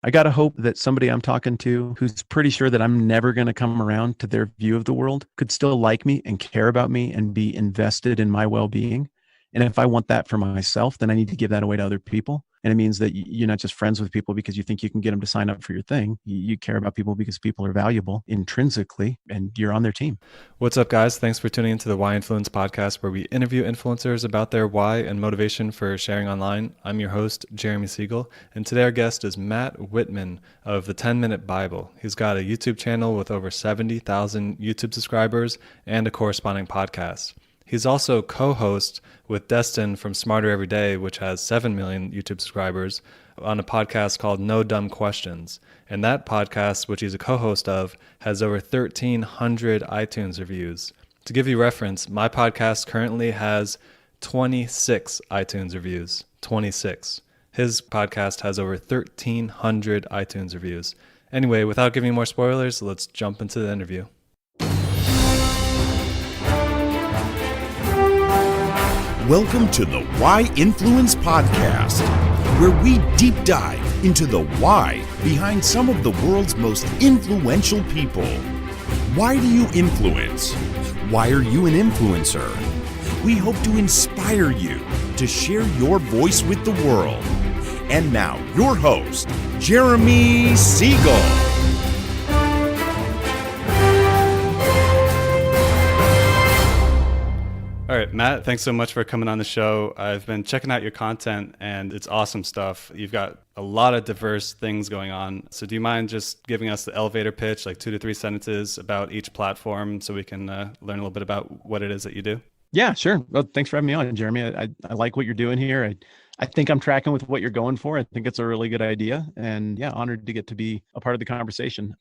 I got to hope that somebody I'm talking to who's pretty sure that I'm never going to come around to their view of the world could still like me and care about me and be invested in my well being. And if I want that for myself, then I need to give that away to other people. And it means that you're not just friends with people because you think you can get them to sign up for your thing. You care about people because people are valuable intrinsically and you're on their team. What's up, guys? Thanks for tuning into the Why Influence podcast, where we interview influencers about their why and motivation for sharing online. I'm your host, Jeremy Siegel, and today our guest is Matt Whitman of the 10-Minute Bible. He's got a YouTube channel with over 70,000 YouTube subscribers and a corresponding podcast. He's also co-host with Destin from Smarter Every Day, which has 7 million YouTube subscribers, on a podcast called No Dumb Questions. And that podcast, which he's a co-host of, has over 1,300 iTunes reviews. To give you reference, my podcast currently has 26 iTunes reviews. 26. His podcast has over 1,300 iTunes reviews. Anyway, without giving more spoilers, let's jump into the interview. Welcome to the Why Influence podcast, where we deep dive into the why behind some of the world's most influential people. Why do you influence? Why are you an influencer? We hope to inspire you to share your voice with the world. And now, your host, Jeremy Siegel. All right, Matt, thanks so much for coming on the show. I've been checking out your content and it's awesome stuff. You've got a lot of diverse things going on. So do you mind just giving us the elevator pitch, like 2 to 3 sentences about each platform so we can learn a little bit about what it is that you do? Yeah, sure. Well, thanks for having me on, Jeremy. I like what you're doing here. I think I'm tracking with what you're going for. I think it's a really good idea. And yeah, honored to get to be a part of the conversation.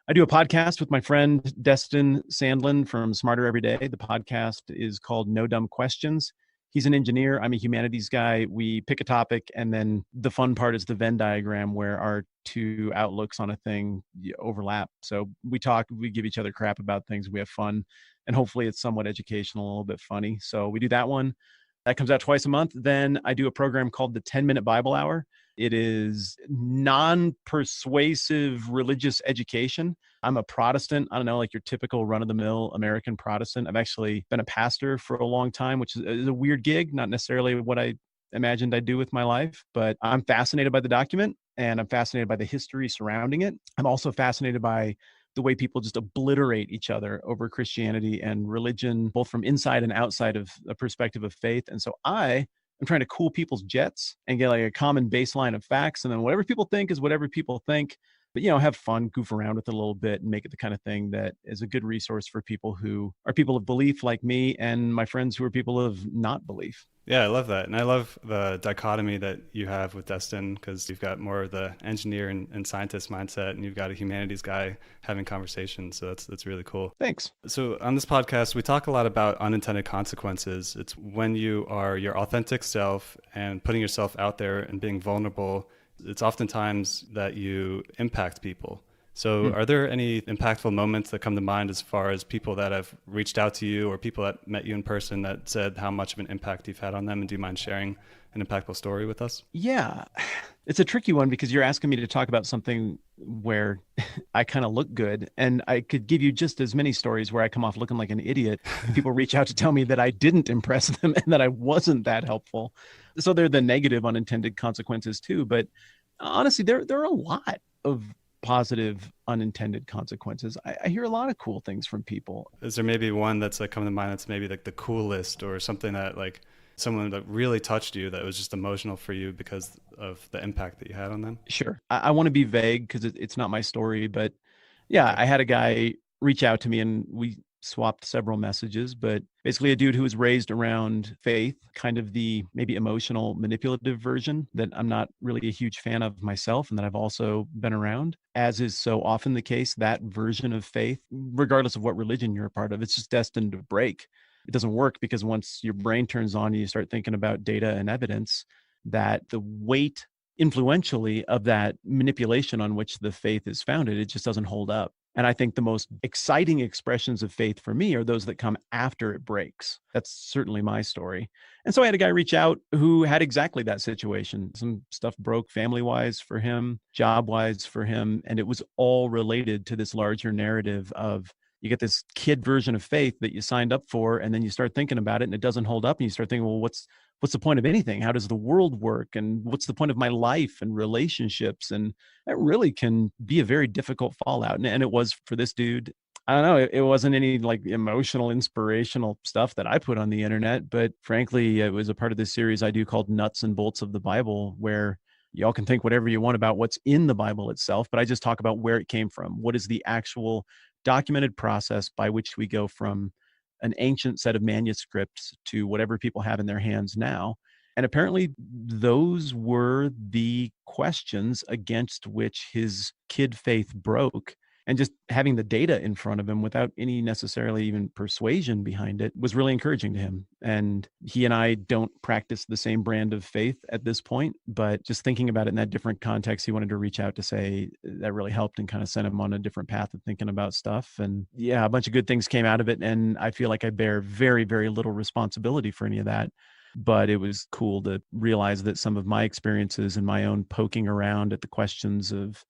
I do a podcast with my friend Destin Sandlin from Smarter Every Day. The podcast is called No Dumb Questions. He's an engineer. I'm a humanities guy. We pick a topic, and then the fun part is the Venn diagram where our two outlooks on a thing overlap. So we talk, we give each other crap about things, we have fun, and hopefully it's somewhat educational, a little bit funny. So we do that one. That comes out twice a month. Then I do a program called the 10-Minute Bible Hour. It is non-persuasive religious education. I'm a Protestant. I don't know, like your typical run-of-the-mill American Protestant. I've actually been a pastor for a long time, which is a weird gig, not necessarily what I imagined I'd do with my life, but I'm fascinated by the document and I'm fascinated by the history surrounding it. I'm also fascinated by the way people just obliterate each other over Christianity and religion, both from inside and outside of a perspective of faith. And so I'm trying to cool people's jets and get like a common baseline of facts. And then whatever people think is whatever people think, but, have fun, goof around with it a little bit and make it the kind of thing that is a good resource for people who are people of belief like me and my friends who are people of not belief. Yeah, I love that. And I love the dichotomy that you have with Destin, because you've got more of the engineer and scientist mindset, and you've got a humanities guy having conversations. So that's really cool. Thanks. So on this podcast, we talk a lot about unintended consequences. It's when you are your authentic self and putting yourself out there and being vulnerable. It's oftentimes that you impact people. So are there any impactful moments that come to mind as far as people that have reached out to you or people that met you in person that said how much of an impact you've had on them? And do you mind sharing an impactful story with us? Yeah, it's a tricky one because you're asking me to talk about something where I kind of look good, and I could give you just as many stories where I come off looking like an idiot. People reach out to tell me that I didn't impress them and that I wasn't that helpful. So they're the negative unintended consequences too. But honestly, there are a lot of positive unintended consequences. I hear a lot of cool things from people. Is there maybe one that's like coming to mind that's maybe like the coolest, or something that like someone that really touched you that was just emotional for you because of the impact that you had on them? Sure. I want to be vague because it's not my story, but yeah, Okay. I had a guy reach out to me and we swapped several messages, but basically a dude who was raised around faith, kind of the maybe emotional manipulative version that I'm not really a huge fan of myself and that I've also been around. As is so often the case, that version of faith, regardless of what religion you're a part of, it's just destined to break. It doesn't work because once your brain turns on, you start thinking about data and evidence, that the weight influentially of that manipulation on which the faith is founded, it just doesn't hold up. And I think the most exciting expressions of faith for me are those that come after it breaks. That's certainly my story. And so I had a guy reach out who had exactly that situation. Some stuff broke family wise for him, job wise for him. And it was all related to this larger narrative of you get this kid version of faith that you signed up for, and then you start thinking about it and it doesn't hold up. And you start thinking, well, what's the point of anything? How does the world work? And what's the point of my life and relationships? And that really can be a very difficult fallout. And it was for this dude. I don't know. It wasn't any like emotional, inspirational stuff that I put on the internet, but frankly, it was a part of this series I do called Nuts and Bolts of the Bible, where y'all can think whatever you want about what's in the Bible itself, but I just talk about where it came from. What is the actual documented process by which we go from an ancient set of manuscripts to whatever people have in their hands now? And apparently those were the questions against which his kid faith broke. And just having the data in front of him without any necessarily even persuasion behind it was really encouraging to him. And he and I don't practice the same brand of faith at this point, but just thinking about it in that different context, he wanted to reach out to say that really helped and kind of sent him on a different path of thinking about stuff. And yeah, a bunch of good things came out of it. And I feel like I bear very, very little responsibility for any of that. But it was cool to realize that some of my experiences and my own poking around at the questions of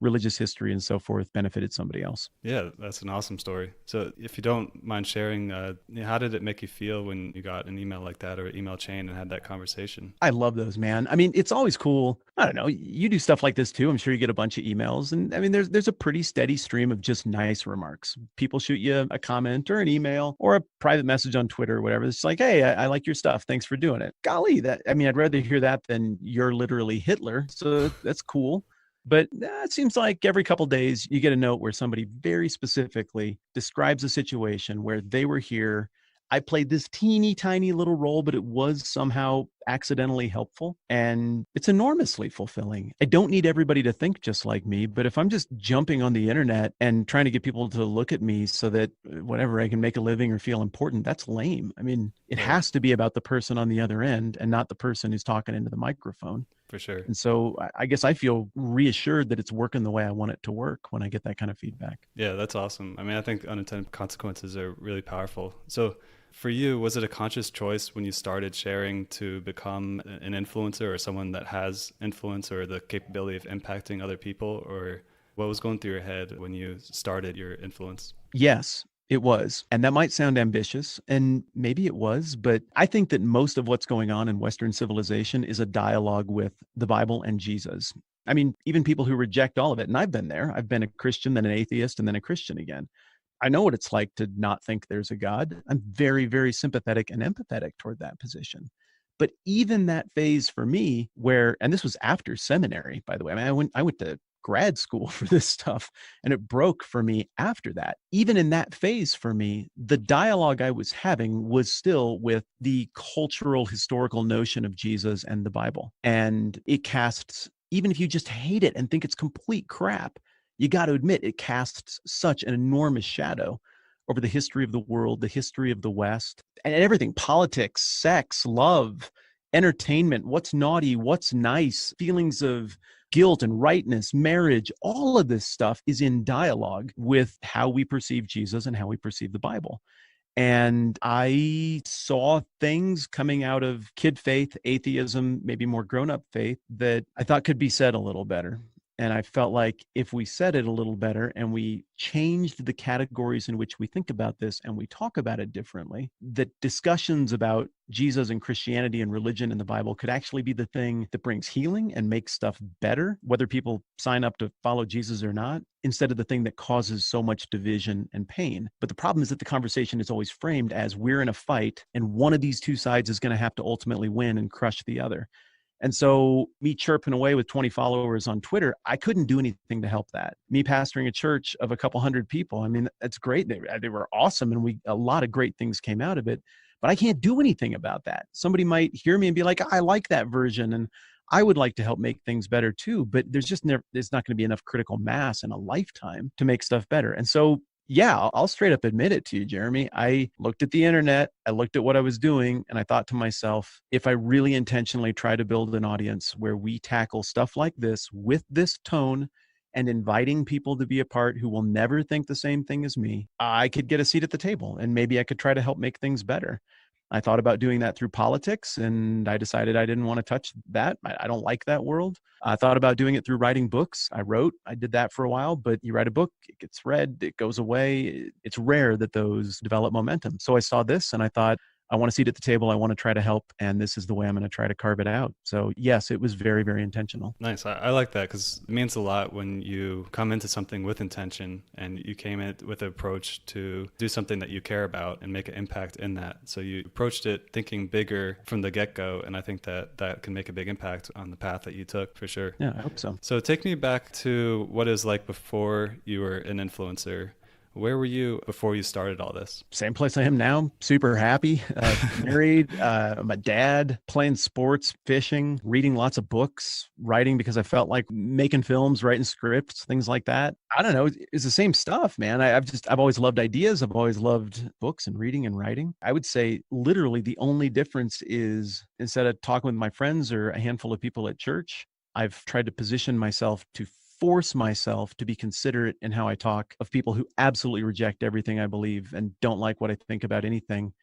religious history and so forth benefited somebody else. Yeah, that's an awesome story. So if you don't mind sharing, how did it make you feel when you got an email like that or an email chain and had that conversation? I love those, man. I mean, it's always cool. I don't know. You do stuff like this too. I'm sure you get a bunch of emails. And I mean, there's a pretty steady stream of just nice remarks. People shoot you a comment or an email or a private message on Twitter or whatever. It's like, hey, I like your stuff. Thanks for doing it. Golly, I'd rather hear that than you're literally Hitler. So that's cool. But it seems like every couple of days you get a note where somebody very specifically describes a situation where they were here. I played this teeny tiny little role, but it was somehow accidentally helpful. And it's enormously fulfilling. I don't need everybody to think just like me, but if I'm just jumping on the internet and trying to get people to look at me so that whatever I can make a living or feel important, that's lame. I mean, it has to be about the person on the other end and not the person who's talking into the microphone. For sure. And so I guess I feel reassured that it's working the way I want it to work when I get that kind of feedback. Yeah, that's awesome. I mean, I think unintended consequences are really powerful. So for you, was it a conscious choice when you started sharing to become an influencer or someone that has influence or the capability of impacting other people? Or what was going through your head when you started your influence? Yes. It was. And that might sound ambitious, and maybe it was, but I think that most of what's going on in Western civilization is a dialogue with the Bible and Jesus. I mean, even people who reject all of it, and I've been there. I've been a Christian, then an atheist, and then a Christian again. I know what it's like to not think there's a God. I'm very, very sympathetic and empathetic toward that position. But even that phase for me where, and this was after seminary, by the way, I mean, I went to grad school for this stuff and it broke for me after that. Even in that phase for me, the dialogue I was having was still with the cultural historical notion of Jesus and the Bible. And it casts, even if you just hate it and think it's complete crap, you got to admit it casts such an enormous shadow over the history of the world, the history of the West, and everything: politics, sex, love, entertainment, what's naughty, what's nice, feelings of guilt and rightness, marriage. All of this stuff is in dialogue with how we perceive Jesus and how we perceive the Bible. And I saw things coming out of kid faith, atheism, maybe more grown-up faith that I thought could be said a little better. And I felt like if we said it a little better and we changed the categories in which we think about this and we talk about it differently, that discussions about Jesus and Christianity and religion and the Bible could actually be the thing that brings healing and makes stuff better, whether people sign up to follow Jesus or not, instead of the thing that causes so much division and pain. But the problem is that the conversation is always framed as we're in a fight and one of these two sides is going to have to ultimately win and crush the other. And so me chirping away with 20 followers on Twitter, I couldn't do anything to help that. Me pastoring a church of a couple hundred people, I mean, that's great. They were awesome. And a lot of great things came out of it, but I can't do anything about that. Somebody might hear me and be like, I like that version. And I would like to help make things better too, but there's not going to be enough critical mass in a lifetime to make stuff better. And so yeah, I'll straight up admit it to you, Jeremy. I looked at the internet, I looked at what I was doing, and I thought to myself, if I really intentionally try to build an audience where we tackle stuff like this with this tone and inviting people to be a part who will never think the same thing as me, I could get a seat at the table and maybe I could try to help make things better. I thought about doing that through politics and I decided I didn't want to touch that. I don't like that world. I thought about doing it through writing books. I did that for a while, but you write a book, it gets read, it goes away. It's rare that those develop momentum. So I saw this and I thought, I want a seat at the table. I want to try to help. And this is the way I'm going to try to carve it out. So yes, it was very, very intentional. Nice. I like that because it means a lot when you come into something with intention and you came in with an approach to do something that you care about and make an impact in that. So you approached it thinking bigger from the get-go. And I think that that can make a big impact on the path that you took for sure. Yeah, I hope so. So take me back to what it was like before you were an influencer. Where were you before you started all this? Same place I am now. Super happy. Married. I'm a dad. Playing sports, fishing, reading lots of books, writing because I felt like making films, writing scripts, things like that. I don't know. It's the same stuff, man. I've always loved ideas. I've always loved books and reading and writing. I would say literally the only difference is instead of talking with my friends or a handful of people at church, I've tried to position myself to force myself to be considerate in how I talk of people who absolutely reject everything I believe and don't like what I think about anything.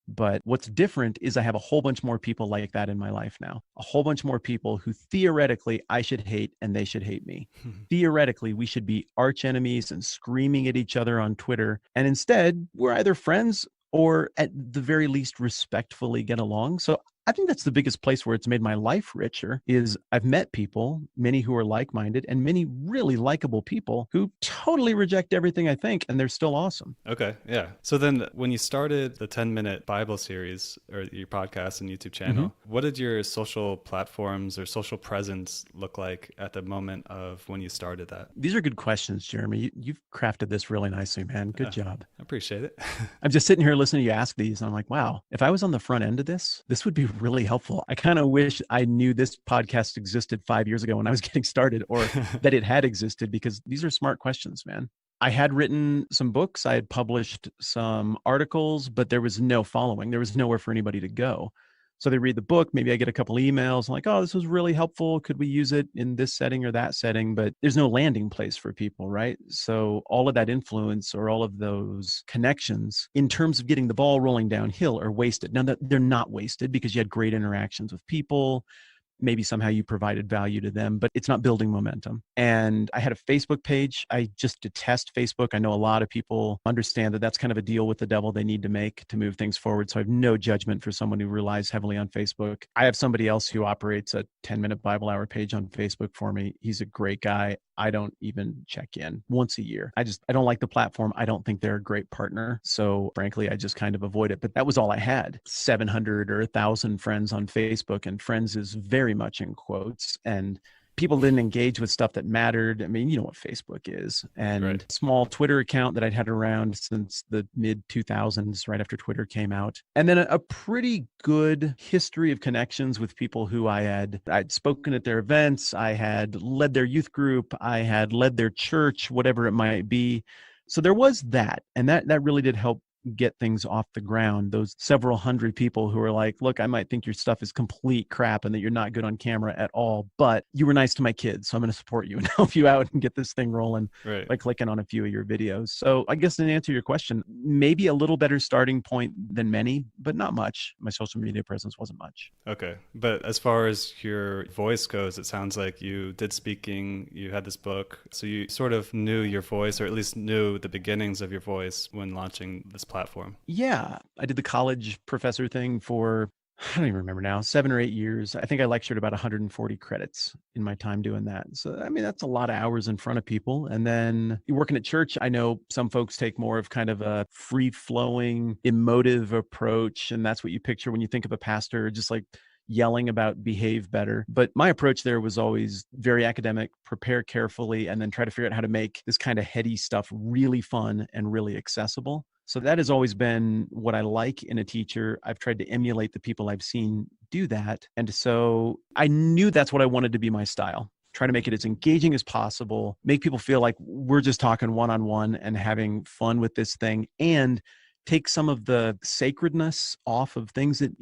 But what's different is I have a whole bunch more people like that in my life now. A whole bunch more people who theoretically I should hate and they should hate me. Theoretically, we should be arch enemies and screaming at each other on Twitter. And instead, we're either friends or at the very least respectfully get along. So I think that's the biggest place where it's made my life richer is I've met people, many who are like-minded and many really likable people who totally reject everything I think and they're still awesome. Okay. Yeah. So then when you started the 10-minute Bible series or your podcast and YouTube channel, what did your social platforms or social presence look like at the moment of when you started that? These are good questions, Jeremy. You've crafted this really nicely, man. Good job. I appreciate it. I'm just sitting here listening to you ask these. And I'm like, wow, if I was on the front end of this would be really helpful. I kind of wish I knew this podcast existed 5 years ago when I was getting started or that it had existed because these are smart questions, man. I had written some books. I had published some articles, but there was no following. There was nowhere for anybody to go. So they read the book. Maybe I get a couple emails like, oh, this was really helpful. Could we use it in this setting or that setting? But there's no landing place for people, right? So all of that influence or all of those connections in terms of getting the ball rolling downhill are wasted. Now, that they're not wasted because you had great interactions with people. Maybe somehow you provided value to them, but it's not building momentum. And I had a Facebook page. I just detest Facebook. I know a lot of people understand that that's kind of a deal with the devil they need to make to move things forward. So I have no judgment for someone who relies heavily on Facebook. I have somebody else who operates a 10-minute Bible hour page on Facebook for me. He's a great guy. I don't even check in once a year. I don't like the platform. I don't think they're a great partner. So frankly, I just kind of avoid it. But that was all I had. 700 or 1,000 friends on Facebook, and friends is very much in quotes. And people didn't engage with stuff that mattered. I mean, you know what Facebook is. And Right. Small Twitter account that I'd had around since the mid 2000s, right after Twitter came out. And then a pretty good history of connections with people who I'd spoken at their events. I had led their youth group. I had led their church, whatever it might be. So there was that. And that really did help get things off the ground. Those several hundred people who are like, look, I might think your stuff is complete crap and that you're not good on camera at all, but you were nice to my kids. So I'm going to support you and help you out and get this thing rolling Right. by clicking on a few of your videos. So I guess to answer your question, maybe a little better starting point than many, but not much. My social media presence wasn't much. Okay. But as far as your voice goes, it sounds like you did speaking, you had this book. So you sort of knew your voice, or at least knew the beginnings of your voice when launching this platform. Yeah, I did the college professor thing for, I don't even remember now, 7 or 8 years. I think I lectured about 140 credits in my time doing that. So, I mean, that's a lot of hours in front of people. And then working at church, I know some folks take more of kind of a free-flowing, emotive approach. And that's what you picture when you think of a pastor, just like yelling about behave better. But my approach there was always very academic, prepare carefully, and then try to figure out how to make this kind of heady stuff really fun and really accessible. So that has always been what I like in a teacher. I've tried to emulate the people I've seen do that. And so I knew that's what I wanted to be my style. Try to make it as engaging as possible, make people feel like we're just talking one-on-one and having fun with this thing, and take some of the sacredness off of things that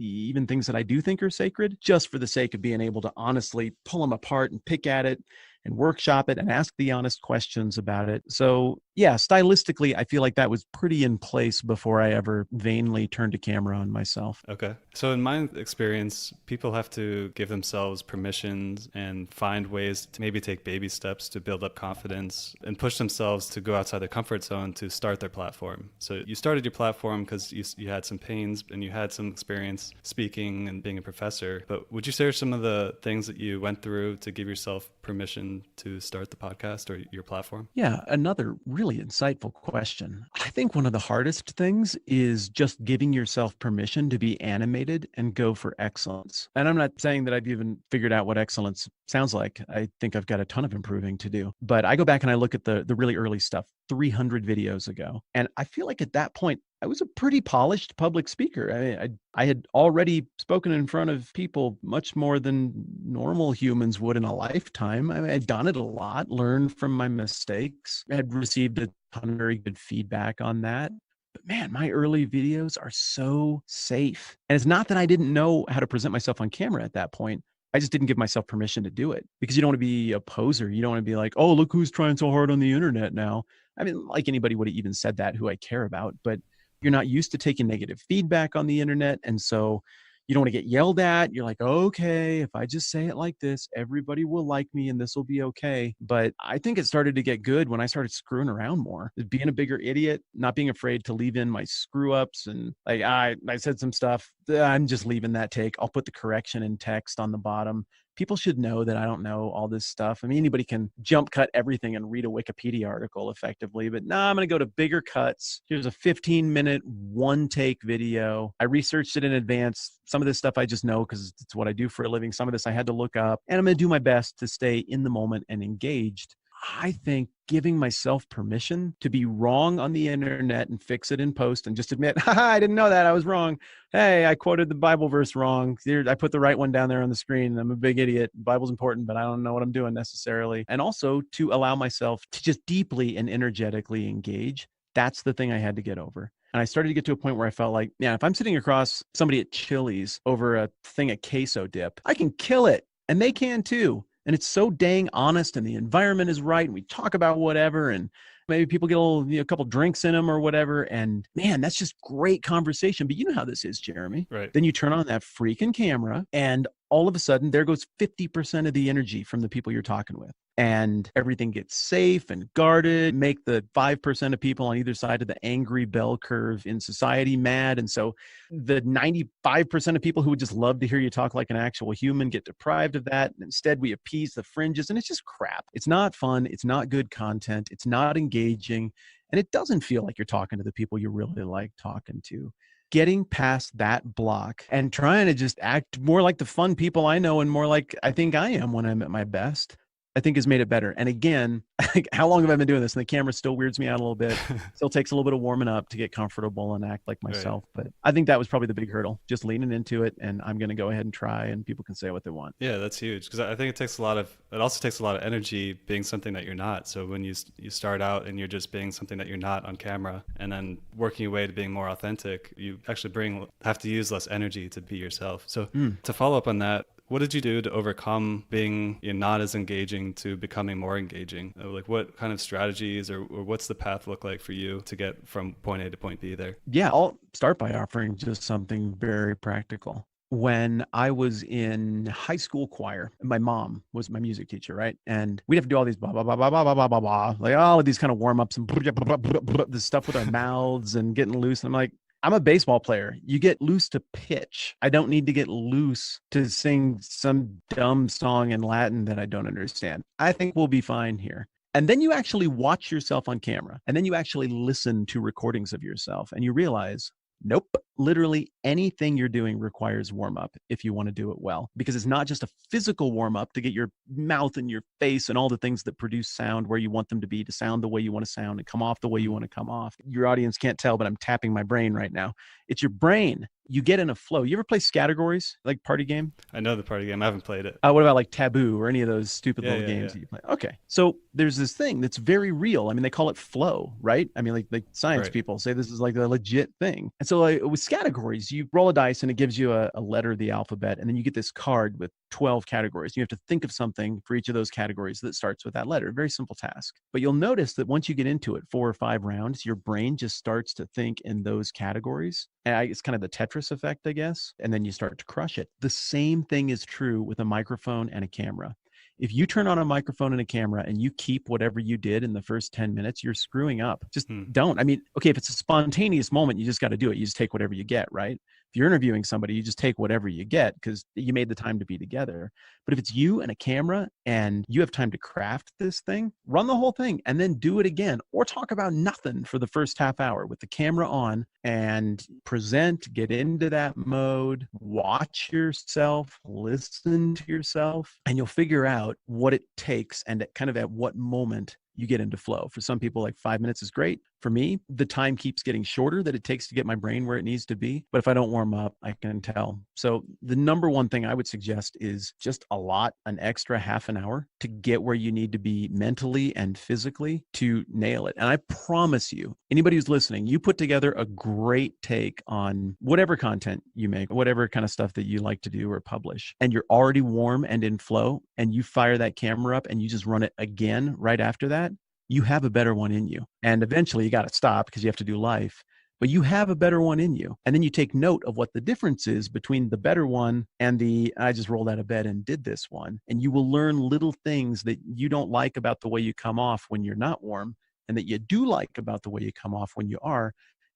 I do think are sacred, just for the sake of being able to honestly pull them apart and pick at it and workshop it and ask the honest questions about it. So yeah, stylistically, I feel like that was pretty in place before I ever vainly turned a camera on myself. Okay. So in my experience, people have to give themselves permissions and find ways to maybe take baby steps to build up confidence and push themselves to go outside their comfort zone to start their platform. So you started your platform because you had some pains and you had some experience speaking and being a professor. But would you share some of the things that you went through to give yourself permission to start the podcast or your platform? Yeah, another really insightful question. I think one of the hardest things is just giving yourself permission to be animated and go for excellence. And I'm not saying that I've even figured out what excellence sounds like. I think I've got a ton of improving to do. But I go back and I look at the really early stuff, 300 videos ago. And I feel like at that point, I was a pretty polished public speaker. I had already spoken in front of people much more than normal humans would in a lifetime. I'd done it a lot, learned from my mistakes, had received a ton of very good feedback on that. But man, my early videos are so safe. And it's not that I didn't know how to present myself on camera at that point. I just didn't give myself permission to do it because you don't want to be a poser. You don't want to be like, oh, look who's trying so hard on the internet now. I mean, like anybody would have even said that who I care about, but you're not used to taking negative feedback on the internet. And so you don't want to get yelled at. You're like, okay, if I just say it like this, everybody will like me and this will be okay. But I think it started to get good when I started screwing around more, being a bigger idiot, not being afraid to leave in my screw ups. And like, I said some stuff, I'm just leaving that take. I'll put the correction in text on the bottom. People should know that I don't know all this stuff. I mean, anybody can jump cut everything and read a Wikipedia article effectively, but no, I'm going to go to bigger cuts. Here's a 15-minute one take video. I researched it in advance. Some of this stuff I just know because it's what I do for a living. Some of this I had to look up, and I'm going to do my best to stay in the moment and engaged. I think giving myself permission to be wrong on the internet and fix it in post and just admit, I didn't know that, I was wrong. Hey, I quoted the Bible verse wrong. Here, I put the right one down there on the screen. I'm a big idiot. Bible's important, but I don't know what I'm doing necessarily. And also to allow myself to just deeply and energetically engage. That's the thing I had to get over. And I started to get to a point where I felt like, yeah, if I'm sitting across somebody at Chili's over a thing of queso dip, I can kill it. And they can too. And it's so dang honest and the environment is right. And we talk about whatever. And maybe people get a couple drinks in them or whatever. And man, that's just great conversation. But you know how this is, Jeremy. Right. Then you turn on that freaking camera and all of a sudden there goes 50% of the energy from the people you're talking with. And everything gets safe and guarded, make the 5% of people on either side of the angry bell curve in society mad. And so the 95% of people who would just love to hear you talk like an actual human get deprived of that. And instead we appease the fringes and it's just crap. It's not fun. It's not good content. It's not engaging. And it doesn't feel like you're talking to the people you really like talking to. Getting past that block and trying to just act more like the fun people I know and more like I think I am when I'm at my best, I think has made it better. And again, how long have I been doing this? And the camera still weirds me out a little bit. Still takes a little bit of warming up to get comfortable and act like myself. Right. But I think that was probably the big hurdle, just leaning into it. And I'm going to go ahead and try and people can say what they want. Yeah, that's huge. Because I think it also takes a lot of energy being something that you're not. So when you start out and you're just being something that you're not on camera and then working your way to being more authentic, you actually have to use less energy to be yourself. So to follow up on that, what did you do to overcome being not as engaging to becoming more engaging? Like what kind of strategies or what's the path look like for you to get from point A to point B there? Yeah, I'll start by offering just something very practical. When I was in high school choir, my mom was my music teacher, right? And we'd have to do all these blah, blah, blah, blah, blah, blah, blah, blah, blah, like all of these kind of warm-ups and this stuff with our mouths and getting loose. And I'm like, I'm a baseball player. You get loose to pitch. I don't need to get loose to sing some dumb song in Latin that I don't understand. I think we'll be fine here. And then you actually watch yourself on camera. And then you actually listen to recordings of yourself and you realize, nope, literally anything you're doing requires warm up if you want to do it well, because it's not just a physical warm up to get your mouth and your face and all the things that produce sound where you want them to be, to sound the way you want to sound and come off the way you want to come off. Your audience can't tell, but I'm tapping my brain right now. It's your brain. You get in a flow. You ever play categories, like party game? I know the party game. I haven't played it. What about like Taboo or any of those stupid little games that you play? Okay. So there's this thing that's very real. I mean, they call it flow, right? I mean, like science people say this is like a legit thing. And so with categories. You roll a dice and it gives you a letter of the alphabet. And then you get this card with 12 categories. You have to think of something for each of those categories that starts with that letter. Very simple task. But you'll notice that once you get into it, 4 or 5 rounds, your brain just starts to think in those categories. And it's kind of the Tetris effect, I guess. And then you start to crush it. The same thing is true with a microphone and a camera. If you turn on a microphone and a camera and you keep whatever you did in the first 10 minutes, you're screwing up. Just don't. I mean, okay, if it's a spontaneous moment, you just got to do it. You just take whatever you get, right? If you're interviewing somebody, you just take whatever you get because you made the time to be together. But if it's you and a camera and you have time to craft this thing, run the whole thing and then do it again, or talk about nothing for the first half hour with the camera on and present, get into that mode, watch yourself, listen to yourself, and you'll figure out what it takes and kind of at what moment you get into flow. For some people, like 5 minutes is great. For me, the time keeps getting shorter that it takes to get my brain where it needs to be. But if I don't warm up, I can tell. So the number one thing I would suggest is just allot an extra half an hour to get where you need to be mentally and physically to nail it. And I promise you, anybody who's listening, you put together a great take on whatever content you make, whatever kind of stuff that you like to do or publish, and you're already warm and in flow, and you fire that camera up and you just run it again right after that, you have a better one in you. And eventually you got to stop because you have to do life, but you have a better one in you. And then you take note of what the difference is between the better one and the, I just rolled out of bed and did this one. And you will learn little things that you don't like about the way you come off when you're not warm and that you do like about the way you come off when you are.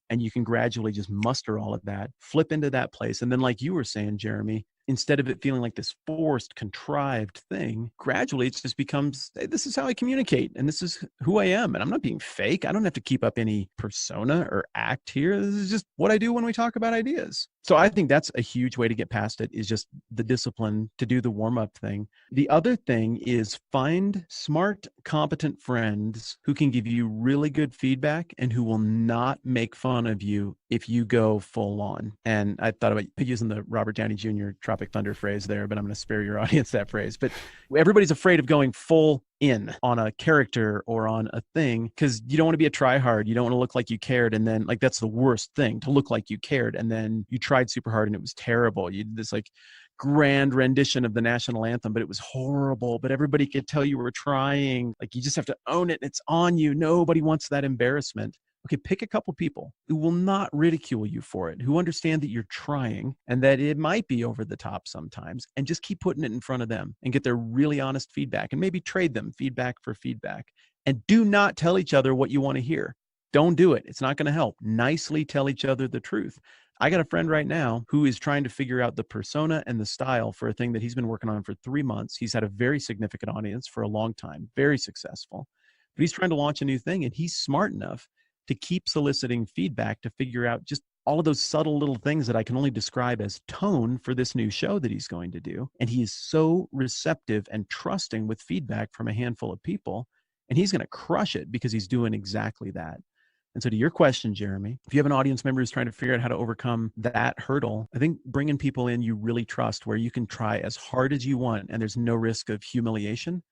And you can gradually just muster all of that, flip into that place. And then like you were saying, Jeremy, instead of it feeling like this forced, contrived thing, gradually it just becomes, hey, this is how I communicate and this is who I am. And I'm not being fake. I don't have to keep up any persona or act here. This is just what I do when we talk about ideas. So I think that's a huge way to get past it, is just the discipline to do the warm-up thing. The other thing is find smart, competent friends who can give you really good feedback and who will not make fun of you if you go full on. And I thought about using the Robert Downey Jr. Tropic Thunder phrase there, but I'm going to spare your audience that phrase. But everybody's afraid of going full in on a character or on a thing because you don't want to be a tryhard. You don't want to look like you cared. And then like, that's the worst thing, to look like you cared. And then you tried super hard and it was terrible. You did this like grand rendition of the national anthem, but it was horrible, but everybody could tell you were trying. Like, you just have to own it. It's on you. Nobody wants that embarrassment. Okay, pick a couple people who will not ridicule you for it, who understand that you're trying and that it might be over the top sometimes, and just keep putting it in front of them and get their really honest feedback and maybe trade them feedback for feedback. And do not tell each other what you want to hear. Don't do it. It's not going to help. Nicely tell each other the truth. I got a friend right now who is trying to figure out the persona and the style for a thing that he's been working on for 3 months. He's had a very significant audience for a long time, very successful, but he's trying to launch a new thing, and he's smart enough to keep soliciting feedback to figure out just all of those subtle little things that I can only describe as tone for this new show that he's going to do. And he is so receptive and trusting with feedback from a handful of people, and he's going to crush it because he's doing exactly that. And so to your question, Jeremy, if you have an audience member who's trying to figure out how to overcome that hurdle, I think bringing people in you really trust, where you can try as hard as you want and there's no risk of humiliation,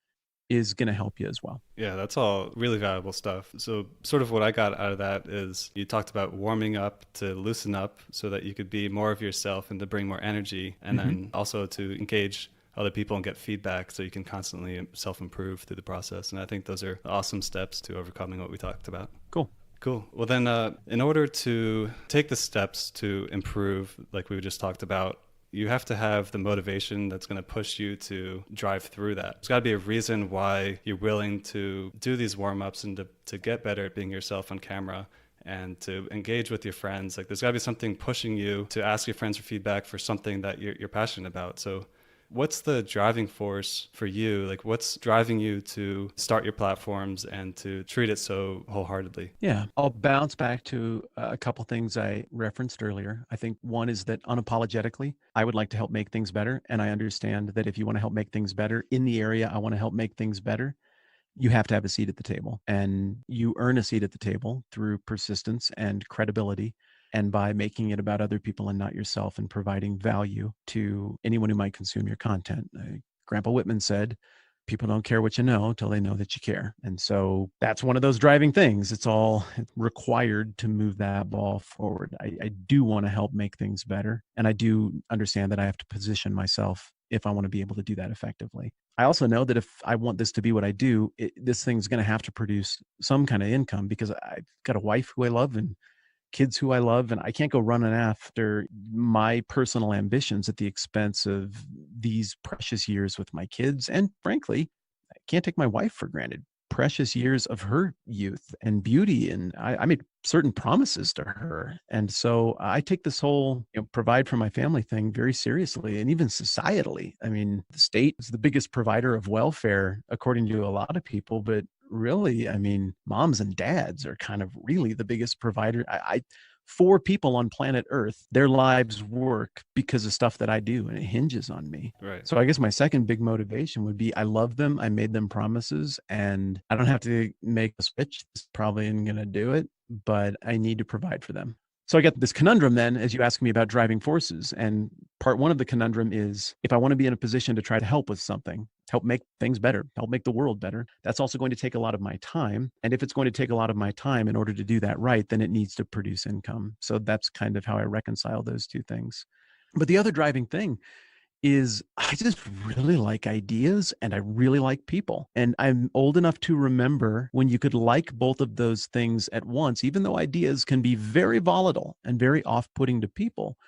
is going to help you as well. Yeah, that's all really valuable stuff. So sort of what I got out of that is you talked about warming up to loosen up so that you could be more of yourself and to bring more energy, and then also to engage other people and get feedback so you can constantly self-improve through the process. And I think those are awesome steps to overcoming what we talked about. Cool. Well, then in order to take the steps to improve, like we just talked about, you have to have the motivation that's going to push you to drive through that. There's got to be a reason why you're willing to do these warm-ups and to get better at being yourself on camera and to engage with your friends. Like, there's got to be something pushing you to ask your friends for feedback for something that you're passionate about. So what's the driving force for you? Like, what's driving you to start your platforms and to treat it so wholeheartedly? Yeah, I'll bounce back to a couple things I referenced earlier. I think one is that unapologetically, I would like to help make things better. And I understand that if you want to help make things better in the area I want to help make things better, you have to have a seat at the table. And you earn a seat at the table through persistence and credibility, and by making it about other people and not yourself, and providing value to anyone who might consume your content. Grandpa Whitman said, people don't care what you know till they know that you care. And so that's one of those driving things. It's all required to move that ball forward. I do want to help make things better. And I do understand that I have to position myself if I want to be able to do that effectively. I also know that if I want this to be what I do, this thing's going to have to produce some kind of income because I've got a wife who I love and kids who I love, and I can't go running after my personal ambitions at the expense of these precious years with my kids. And frankly, I can't take my wife for granted. Precious years of her youth and beauty. And I made certain promises to her. And so I take this whole, provide for my family thing very seriously and even societally. I mean, the state is the biggest provider of welfare, according to a lot of people, but really, I mean, moms and dads are kind of really the biggest provider. Four people on planet Earth, their lives work because of stuff that I do, and it hinges on me. Right. So I guess my second big motivation would be I love them. I made them promises, and I don't have to make a switch. This probably isn't going to do it, but I need to provide for them. So I get this conundrum then, as you ask me about driving forces. And part one of the conundrum is if I want to be in a position to try to help with something, help make things better, help make the world better, that's also going to take a lot of my time. And if it's going to take a lot of my time in order to do that right, then it needs to produce income. So that's kind of how I reconcile those two things. But the other driving thing is I just really like ideas and I really like people. And I'm old enough to remember when you could like both of those things at once, even though ideas can be very volatile and very off-putting to people.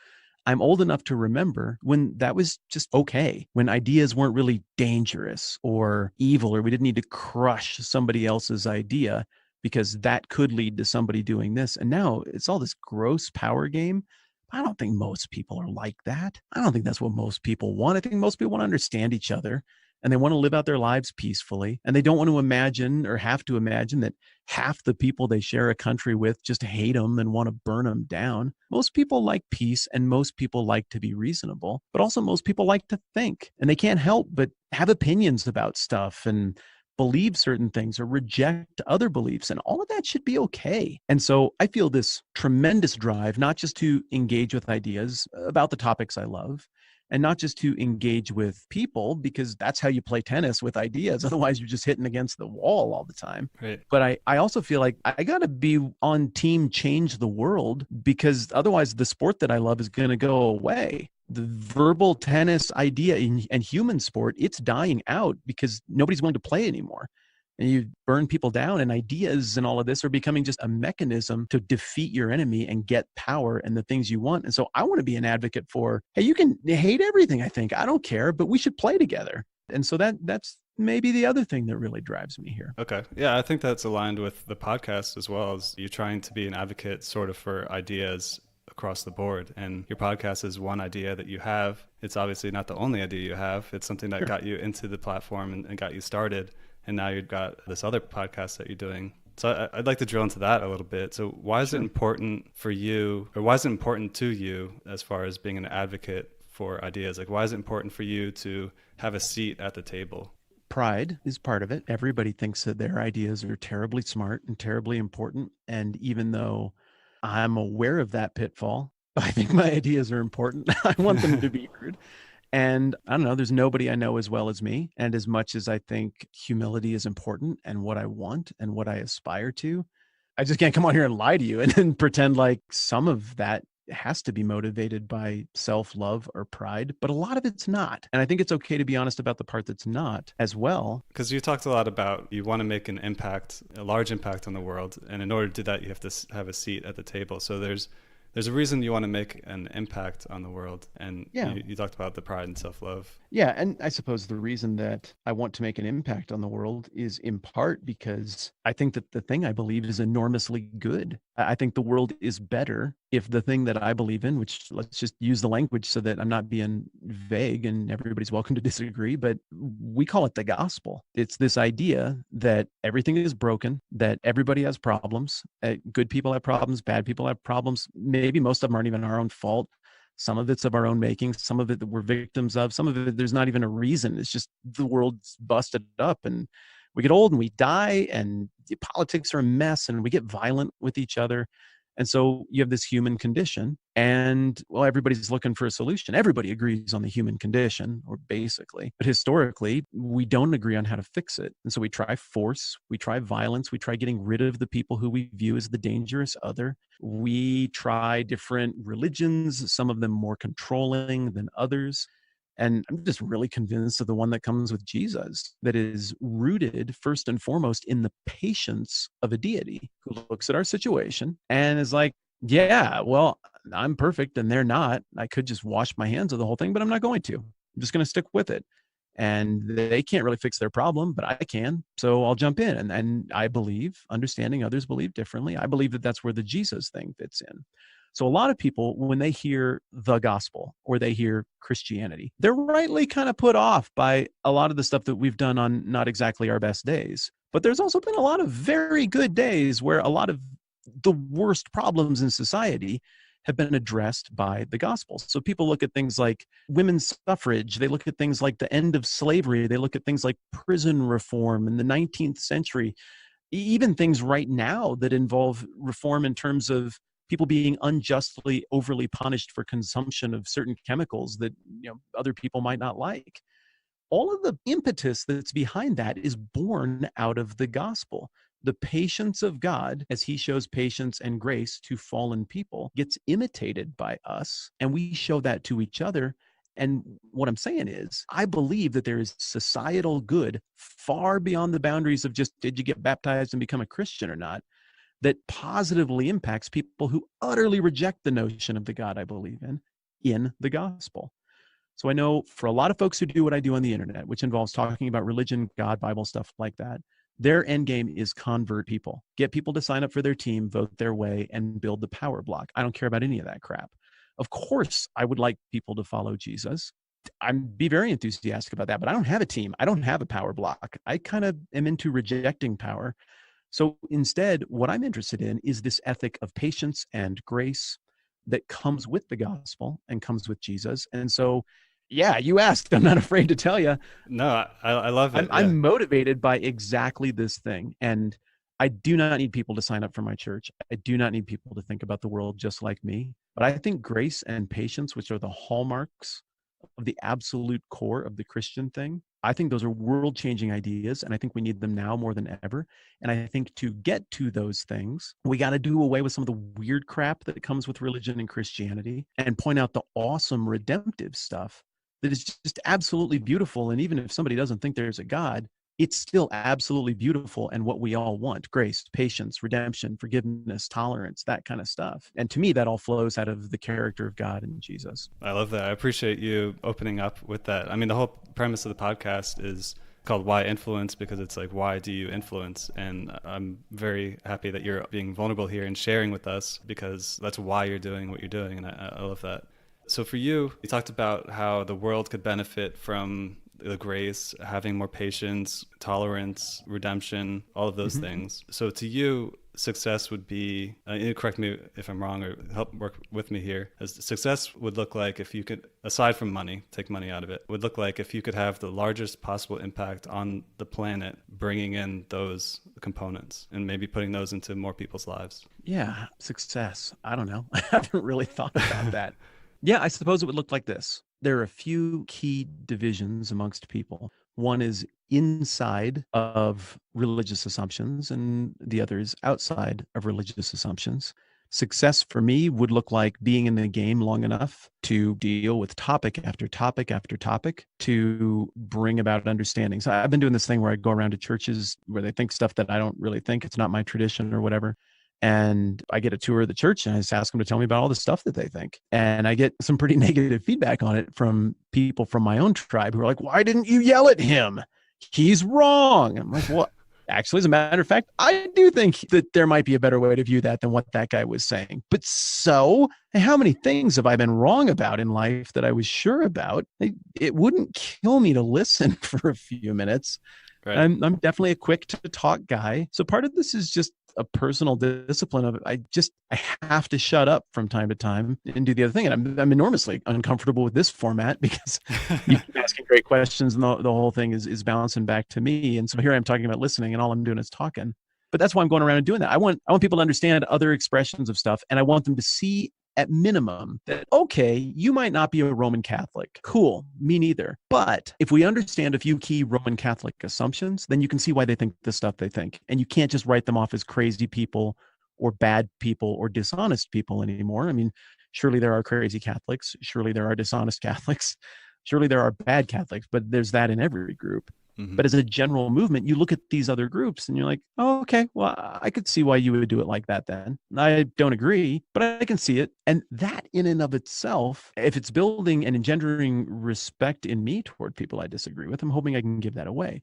I'm old enough to remember when that was just okay, when ideas weren't really dangerous or evil, or we didn't need to crush somebody else's idea because that could lead to somebody doing this. And now it's all this gross power game. I don't think most people are like that. I don't think that's what most people want. I think most people want to understand each other and they want to live out their lives peacefully. And they don't want to imagine or have to imagine that half the people they share a country with just hate them and want to burn them down. Most people like peace and most people like to be reasonable, but also most people like to think, and they can't help but have opinions about stuff and believe certain things or reject other beliefs, and all of that should be okay. And so I feel this tremendous drive, not just to engage with ideas about the topics I love, and not just to engage with people, because that's how you play tennis with ideas. Otherwise, you're just hitting against the wall all the time. Right. But I also feel like I got to be on team change the world, because otherwise the sport that I love is going to go away. The verbal tennis idea and human sport, it's dying out because nobody's willing to play anymore. And you burn people down, and ideas and all of this are becoming just a mechanism to defeat your enemy and get power and the things you want. And so I want to be an advocate for, hey, you can hate everything, I think. I don't care, but we should play together. And so that's maybe the other thing that really drives me here. Okay. Yeah, I think that's aligned with the podcast as well, as you trying to be an advocate sort of for ideas across the board. And your podcast is one idea that you have. It's obviously not the only idea you have. It's something that got you into the platform and got you started. And now you've got this other podcast that you're doing. So I'd like to drill into that a little bit. So why is it important for you, or why is it important to you as far as being an advocate for ideas? Like, why is it important for you to have a seat at the table? Pride is part of it. Everybody thinks that their ideas are terribly smart and terribly important. And even though I'm aware of that pitfall, I think my ideas are important. I want them to be heard. And I don't know, there's nobody I know as well as me. And as much as I think humility is important and what I want and what I aspire to, I just can't come on here and lie to you and then pretend like some of that has to be motivated by self-love or pride, but a lot of it's not. And I think it's okay to be honest about the part that's not as well. Because you talked a lot about you want to make an impact, a large impact on the world. And in order to do that, you have to have a seat at the table. So there's a reason you want to make an impact on the world. And you talked about the pride and self-love. Yeah. And I suppose the reason that I want to make an impact on the world is in part because I think that the thing I believe is enormously good. I think the world is better if the thing that I believe in, which let's just use the language so that I'm not being vague and everybody's welcome to disagree, but we call it the gospel. It's this idea that everything is broken, that everybody has problems. Good people have problems, bad people have problems. Maybe most of them aren't even our own fault. Some of it's of our own making, some of it that we're victims of, some of it there's not even a reason. It's just the world's busted up and we get old and we die and politics are a mess and we get violent with each other. And so you have this human condition, and well, everybody's looking for a solution. Everybody agrees on the human condition, or basically, but historically, we don't agree on how to fix it. And so we try force, we try violence, we try getting rid of the people who we view as the dangerous other. We try different religions, some of them more controlling than others. And I'm just really convinced of the one that comes with Jesus, that is rooted first and foremost in the patience of a deity who looks at our situation and is like, yeah, well, I'm perfect and they're not. I could just wash my hands of the whole thing, but I'm not going to. I'm just going to stick with it. And they can't really fix their problem, but I can. So I'll jump in. And I believe, understanding others believe differently, I believe that that's where the Jesus thing fits in. So a lot of people, when they hear the gospel or they hear Christianity, they're rightly kind of put off by a lot of the stuff that we've done on not exactly our best days. But there's also been a lot of very good days where a lot of the worst problems in society have been addressed by the gospel. So people look at things like women's suffrage, they look at things like the end of slavery, they look at things like prison reform in the 19th century, even things right now that involve reform in terms of people being unjustly overly punished for consumption of certain chemicals that other people might not like. All of the impetus that's behind that is born out of the gospel. The patience of God, as he shows patience and grace to fallen people, gets imitated by us, and we show that to each other. And what I'm saying is, I believe that there is societal good far beyond the boundaries of just, did you get baptized and become a Christian or not, that positively impacts people who utterly reject the notion of the God I believe in the gospel. So I know for a lot of folks who do what I do on the internet, which involves talking about religion, God, Bible, stuff like that, their end game is convert people, get people to sign up for their team, vote their way, and build the power block. I don't care about any of that crap. Of course, I would like people to follow Jesus. I'd be very enthusiastic about that, but I don't have a team. I don't have a power block. I kind of am into rejecting power. So instead, what I'm interested in is this ethic of patience and grace that comes with the gospel and comes with Jesus. And so, yeah, you asked, I'm not afraid to tell you. No, I love it. I'm motivated by exactly this thing. And I do not need people to sign up for my church. I do not need people to think about the world just like me. But I think grace and patience, which are the hallmarks of the absolute core of the Christian thing, I think those are world-changing ideas, and I think we need them now more than ever. And I think to get to those things, we got to do away with some of the weird crap that comes with religion and Christianity and point out the awesome redemptive stuff that is just absolutely beautiful. And even if somebody doesn't think there's a God, it's still absolutely beautiful and what we all want: grace, patience, redemption, forgiveness, tolerance, that kind of stuff. And to me, that all flows out of the character of God and Jesus. I love that. I appreciate you opening up with that. I mean, the whole premise of the podcast is called Why Influence, because it's like, why do you influence? And I'm very happy that you're being vulnerable here and sharing with us, because that's why you're doing what you're doing. And I love that. So for you, you talked about how the world could benefit from the grace, having more patience, tolerance, redemption, all of those things. So to you, success would be, correct me if I'm wrong or help work with me here, as success would look like if you could, aside from money, take money out of it, would look like if you could have the largest possible impact on the planet, bringing in those components and maybe putting those into more people's lives. Yeah, success. I don't know. I haven't really thought about that. Yeah, I suppose it would look like this. There are a few key divisions amongst people. One is inside of religious assumptions, and the other is outside of religious assumptions. Success for me would look like being in the game long enough to deal with topic after topic after topic to bring about understanding. So I've been doing this thing where I go around to churches where they think stuff that I don't really think. It's not my tradition or whatever. And I get a tour of the church and I just ask them to tell me about all the stuff that they think. And I get some pretty negative feedback on it from people from my own tribe who are like, why didn't you yell at him? He's wrong. I'm like, well, actually, as a matter of fact, I do think that there might be a better way to view that than what that guy was saying. But so, how many things have I been wrong about in life that I was sure about? It wouldn't kill me to listen for a few minutes. Right. I'm definitely a quick to talk guy. So part of this is just a personal discipline of I have to shut up from time to time and do the other thing. And I'm enormously uncomfortable with this format because you keep asking great questions and the whole thing is bouncing back to me. And so here I'm talking about listening and all I'm doing is talking. But that's why I'm going around and doing that. I want people to understand other expressions of stuff, and I want them to see at minimum that, okay, you might not be a Roman Catholic. Cool, me neither. But if we understand a few key Roman Catholic assumptions, then you can see why they think the stuff they think. And you can't just write them off as crazy people or bad people or dishonest people anymore. I mean, surely there are crazy Catholics. Surely there are dishonest Catholics. Surely there are bad Catholics, but there's that in every group. Mm-hmm. But as a general movement, you look at these other groups and you're like, oh, okay, well, I could see why you would do it like that then. I don't agree, but I can see it. And that in and of itself, if it's building and engendering respect in me toward people I disagree with, I'm hoping I can give that away.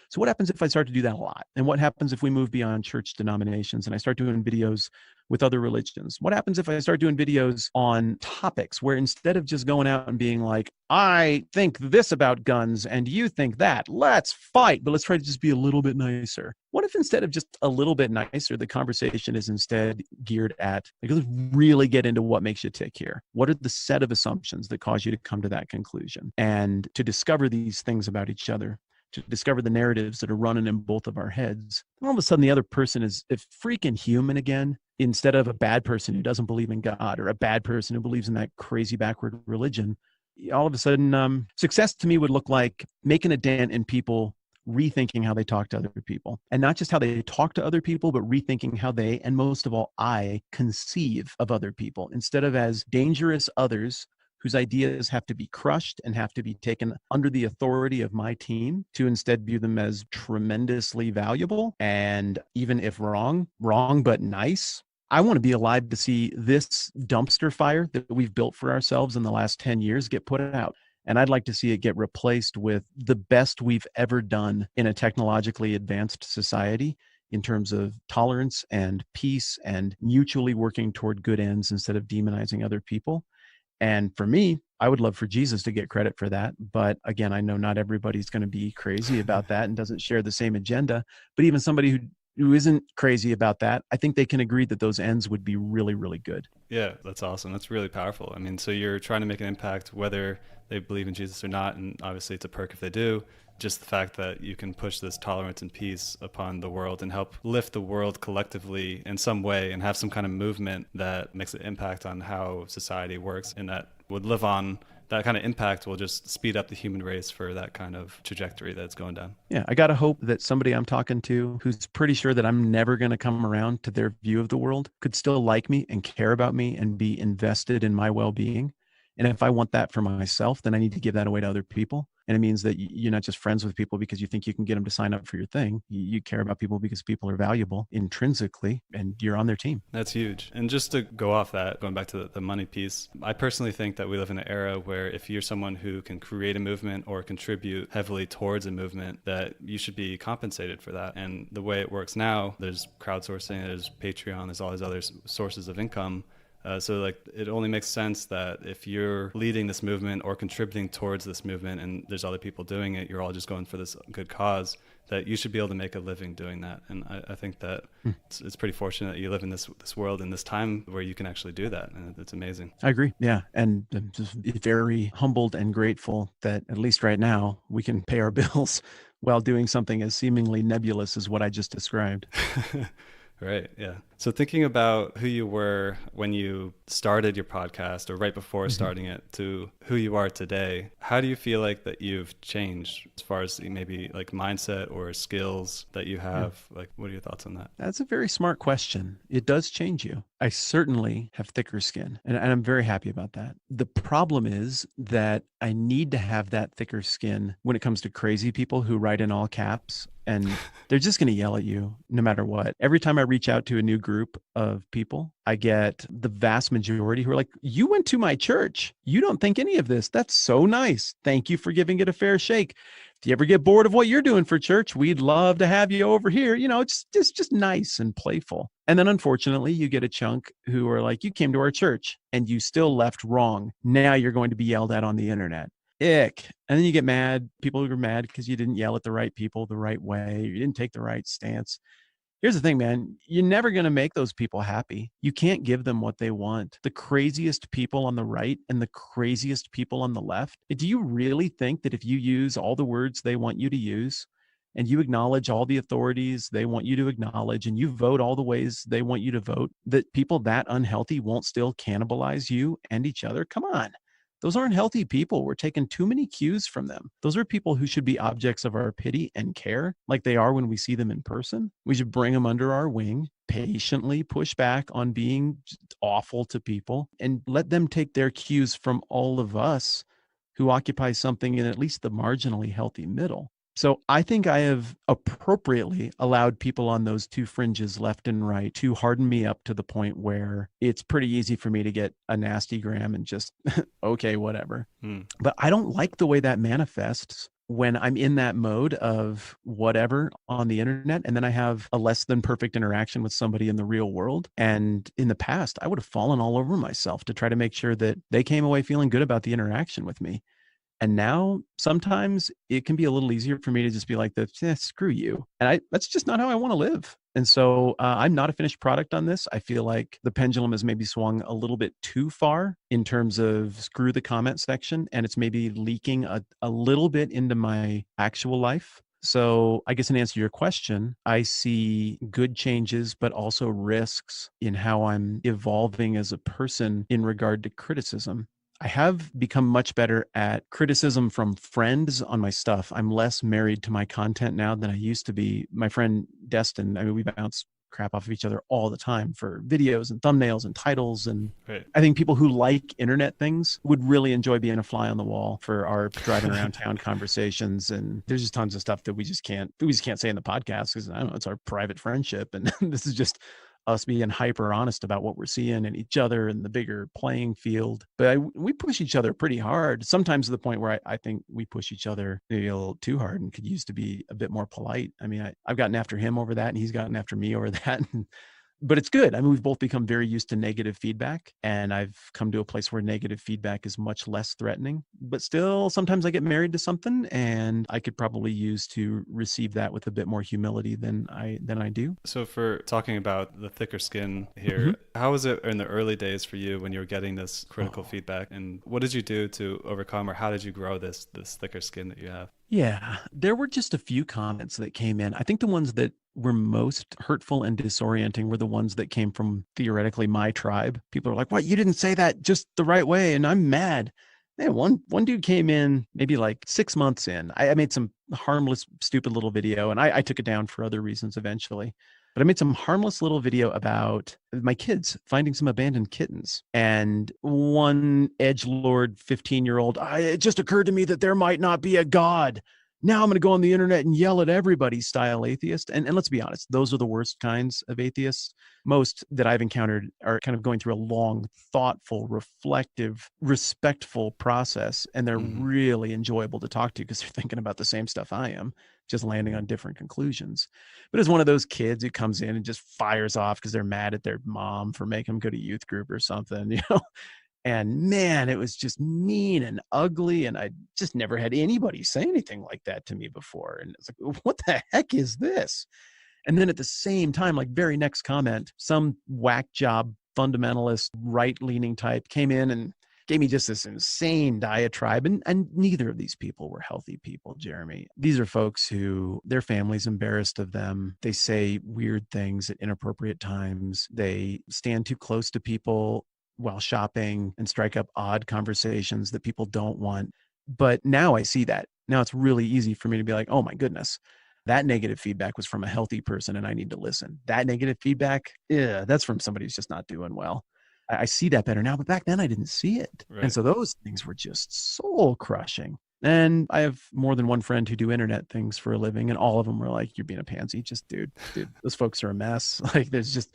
So what happens if I start to do that a lot? And what happens if we move beyond church denominations and I start doing videos with other religions? What happens if I start doing videos on topics where instead of just going out and being like, I think this about guns and you think that, let's fight, but let's try to just be a little bit nicer. What if instead of just a little bit nicer, the conversation is instead geared at, like, let's really get into what makes you tick here. What are the set of assumptions that cause you to come to that conclusion? And to discover these things about each other, to discover the narratives that are running in both of our heads. And all of a sudden, the other person is a freaking human again, instead of a bad person who doesn't believe in God or a bad person who believes in that crazy backward religion. All of a sudden, success to me would look like making a dent in people rethinking how they talk to other people, and not just how they talk to other people, but rethinking how they, and most of all, I conceive of other people, instead of as dangerous others whose ideas have to be crushed and have to be taken under the authority of my team, to instead view them as tremendously valuable and, even if wrong but nice. I want to be alive to see this dumpster fire that we've built for ourselves in the last 10 years get put out. And I'd like to see it get replaced with the best we've ever done in a technologically advanced society in terms of tolerance and peace and mutually working toward good ends instead of demonizing other people. And for me, I would love for Jesus to get credit for that. But again, I know not everybody's going to be crazy about that and doesn't share the same agenda. But even somebody who isn't crazy about that, I think they can agree that those ends would be really, really good. Yeah, that's awesome. That's really powerful. I mean, so you're trying to make an impact whether they believe in Jesus or not. And obviously it's a perk if they do. Just the fact that you can push this tolerance and peace upon the world and help lift the world collectively in some way and have some kind of movement that makes an impact on how society works, and that would live on. That kind of impact will just speed up the human race for that kind of trajectory that's going down. Yeah, I got to hope that somebody I'm talking to who's pretty sure that I'm never going to come around to their view of the world could still like me and care about me and be invested in my well-being. And if I want that for myself, then I need to give that away to other people. And it means that you're not just friends with people because you think you can get them to sign up for your thing. You care about people because people are valuable intrinsically and you're on their team. That's huge. And just to go off that, going back to the money piece, I personally think that we live in an era where if you're someone who can create a movement or contribute heavily towards a movement, that you should be compensated for that. And the way it works now, there's crowdsourcing, there's Patreon, there's all these other sources of income. So like it only makes sense that if you're leading this movement or contributing towards this movement and there's other people doing it, you're all just going for this good cause, that you should be able to make a living doing that. And I think that it's pretty fortunate that you live in this world in this time where you can actually do that. And it's amazing. I agree. Yeah. And I'm just very humbled and grateful that at least right now we can pay our bills while doing something as seemingly nebulous as what I just described. Right. Yeah. So thinking about who you were when you started your podcast or right before starting it to who you are today, how do you feel like that you've changed as far as maybe like mindset or skills that you have? Like, what are your thoughts on that? That's a very smart question. It does change you. I certainly have thicker skin, and I'm very happy about that. The problem is that I need to have that thicker skin when it comes to crazy people who write in all caps. And they're just going to yell at you no matter what. Every time I reach out to a new group of people, I get the vast majority who are like, you went to my church. You don't think any of this. That's so nice. Thank you for giving it a fair shake. If you ever get bored of what you're doing for church, we'd love to have you over here. You know, it's just nice and playful. And then unfortunately, you get a chunk who are like, you came to our church and you still left wrong. Now you're going to be yelled at on the internet. Ick. And then you get mad. People are mad because you didn't yell at the right people the right way. You didn't take the right stance. Here's the thing, man. You're never going to make those people happy. You can't give them what they want. The craziest people on the right and the craziest people on the left. Do you really think that if you use all the words they want you to use and you acknowledge all the authorities they want you to acknowledge, and you vote all the ways they want you to vote, that people that unhealthy won't still cannibalize you and each other? Come on. Those aren't healthy people. We're taking too many cues from them. Those are people who should be objects of our pity and care, like they are when we see them in person. We should bring them under our wing, patiently push back on being awful to people, and let them take their cues from all of us who occupy something in at least the marginally healthy middle. So I think I have appropriately allowed people on those two fringes, left and right, to harden me up to the point where it's pretty easy for me to get a nasty gram and just, okay, whatever. But I don't like the way that manifests when I'm in that mode of whatever on the internet, and then I have a less than perfect interaction with somebody in the real world. And in the past, I would have fallen all over myself to try to make sure that they came away feeling good about the interaction with me. And now sometimes it can be a little easier for me to just be like, screw you. And that's just not how I want to live. And so I'm not a finished product on this. I feel like the pendulum has maybe swung a little bit too far in terms of screw the comment section. And it's maybe leaking a little bit into my actual life. So I guess in answer to your question, I see good changes, but also risks in how I'm evolving as a person in regard to criticism. I have become much better at criticism from friends on my stuff. I'm less married to my content now than I used to be. My friend Destin, I mean, we bounce crap off of each other all the time for videos and thumbnails and titles. And Right. I think people who like internet things would really enjoy being a fly on the wall for our driving around town conversations. And there's just tons of stuff that we just can't say in the podcast because I don't know, it's our private friendship. And this is just us being hyper honest about what we're seeing and each other and the bigger playing field. But we push each other pretty hard, sometimes to the point where I think we push each other maybe a little too hard and could use to be a bit more polite. I mean, I've gotten after him over that and he's gotten after me over that. But it's good. I mean, we've both become very used to negative feedback, and I've come to a place where negative feedback is much less threatening. But still, sometimes I get married to something, and I could probably use to receive that with a bit more humility than I do. So for talking about the thicker skin here, how was it in the early days for you when you were getting this critical feedback, and what did you do to overcome, or how did you grow this thicker skin that you have? Yeah, there were just a few comments that came in. I think the ones that were most hurtful and disorienting were the ones that came from theoretically my tribe. People are like, "What? You didn't say that just the right way," and I'm mad. Man, one dude came in maybe like 6 months in. I made some harmless, stupid little video, and I took it down for other reasons eventually. But I made some harmless little video about my kids finding some abandoned kittens. And one edgelord 15-year-old, it just occurred to me that there might not be a God. Now I'm going to go on the internet and yell at everybody style atheist. And let's be honest, those are the worst kinds of atheists. Most that I've encountered are kind of going through a long, thoughtful, reflective, respectful process. And they're really enjoyable to talk to because they're thinking about the same stuff I am, just landing on different conclusions. But it's one of those kids who comes in and just fires off because they're mad at their mom for making them go to youth group or something, And man, it was just mean and ugly. And I just never had anybody say anything like that to me before. And it's like, what the heck is this? And then at the same time, like very next comment, some whack job fundamentalist right-leaning type came in and gave me just this insane diatribe. And neither of these people were healthy people, Jeremy. These are folks who their family's embarrassed of them. They say weird things at inappropriate times. They stand too close to people while shopping and strike up odd conversations that people don't want. But now I see that. Now it's really easy for me to be like, oh my goodness, that negative feedback was from a healthy person and I need to listen. That negative feedback, that's from somebody who's just not doing well. I see that better now, but back then I didn't see it. Right. And so those things were just soul crushing. And I have more than one friend who do internet things for a living, and all of them were like, you're being a pansy. Just dude, those folks are a mess. Like there's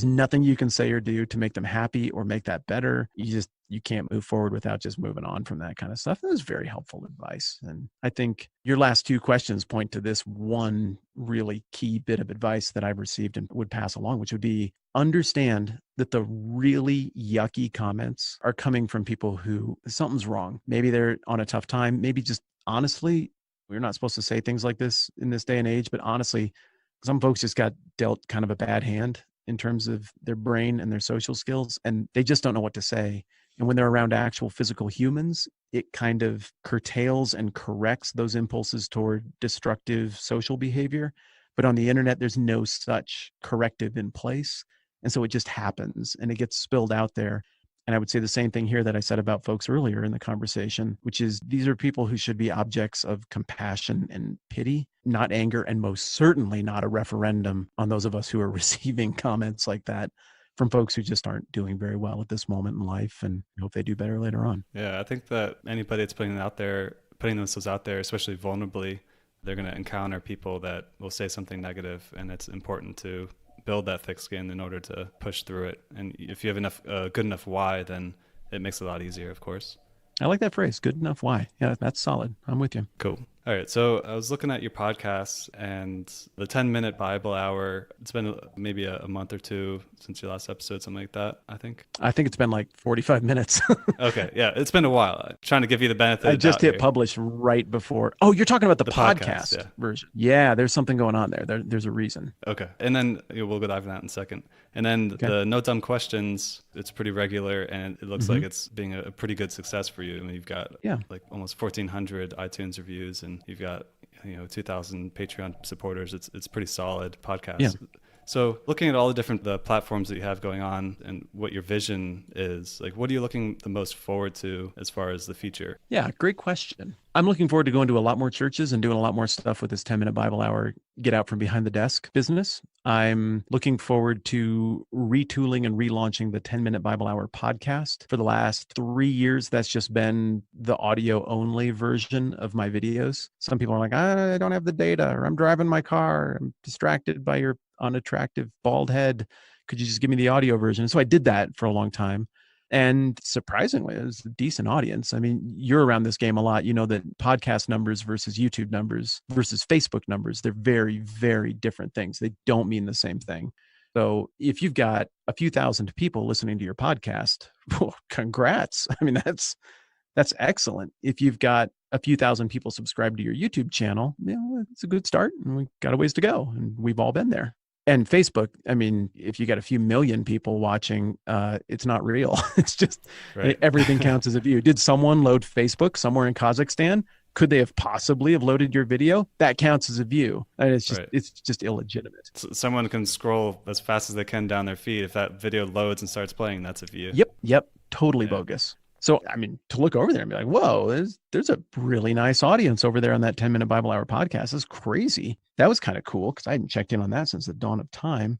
nothing you can say or do to make them happy or make that better. You can't move forward without just moving on from that kind of stuff. That was very helpful advice. And I think your last two questions point to this one really key bit of advice that I've received and would pass along, which would be understand that the really yucky comments are coming from people who something's wrong. Maybe they're on a tough time. Maybe just honestly, we're not supposed to say things like this in this day and age, but honestly, some folks just got dealt kind of a bad hand in terms of their brain and their social skills, and they just don't know what to say. And when they're around actual physical humans, it kind of curtails and corrects those impulses toward destructive social behavior. But on the internet, there's no such corrective in place. And so it just happens and it gets spilled out there. And I would say the same thing here that I said about folks earlier in the conversation, which is these are people who should be objects of compassion and pity, not anger, and most certainly not a referendum on those of us who are receiving comments like that from folks who just aren't doing very well at this moment in life and hope they do better later on. Yeah, I think that anybody that's putting themselves out there, especially vulnerably, they're going to encounter people that will say something negative, and it's important to build that thick skin in order to push through it. And if you have enough, good enough why, then it makes it a lot easier, of course. I like that phrase, good enough why. Yeah, that's solid. I'm with you. Cool. All right. So I was looking at your podcast and the 10-minute Bible hour. It's been maybe a month or two since your last episode, something like that, I think. I think it's been like 45 minutes. Okay. Yeah. It's been a while. I'm trying to give you the benefit. I just hit publish right before. Oh, you're talking about the podcast yeah. version. Yeah, there's something going on there. There's a reason. Okay. And then we'll go dive into that in a second. And then the no dumb questions, it's pretty regular and it looks like it's being a pretty good success for you. I mean, you've got like almost 1,400 iTunes reviews and you've got 2,000 Patreon supporters. It's pretty solid podcast. Yeah. So looking at all the platforms that you have going on and what your vision is, like, what are you looking the most forward to as far as the future? Yeah, great question. I'm looking forward to going to a lot more churches and doing a lot more stuff with this 10-minute Bible hour, get out from behind the desk business. I'm looking forward to retooling and relaunching the 10-minute Bible hour podcast. For the last 3 years, that's just been the audio only version of my videos. Some people are like, I don't have the data, or I'm driving my car, I'm distracted by your unattractive bald head. Could you just give me the audio version? So I did that for a long time. And surprisingly, it was a decent audience. I mean, you're around this game a lot. You know that podcast numbers versus YouTube numbers versus Facebook numbers, they're very, very different things. They don't mean the same thing. So if you've got a few thousand people listening to your podcast, well, congrats. I mean, that's excellent. If you've got a few thousand people subscribed to your YouTube channel, it's a good start. And we've got a ways to go. And we've all been there. And Facebook, I mean, if you got a few million people watching, it's not real. It's just everything counts as a view. Did someone load Facebook somewhere in Kazakhstan? Could they have possibly have loaded your video? That counts as a view. And it's just illegitimate. So someone can scroll as fast as they can down their feed. If that video loads and starts playing, that's a view. Yep. Totally bogus. So, I mean, to look over there and be like, whoa, there's a really nice audience over there on that 10-minute Bible hour podcast. That's crazy. That was kind of cool because I hadn't checked in on that since the dawn of time.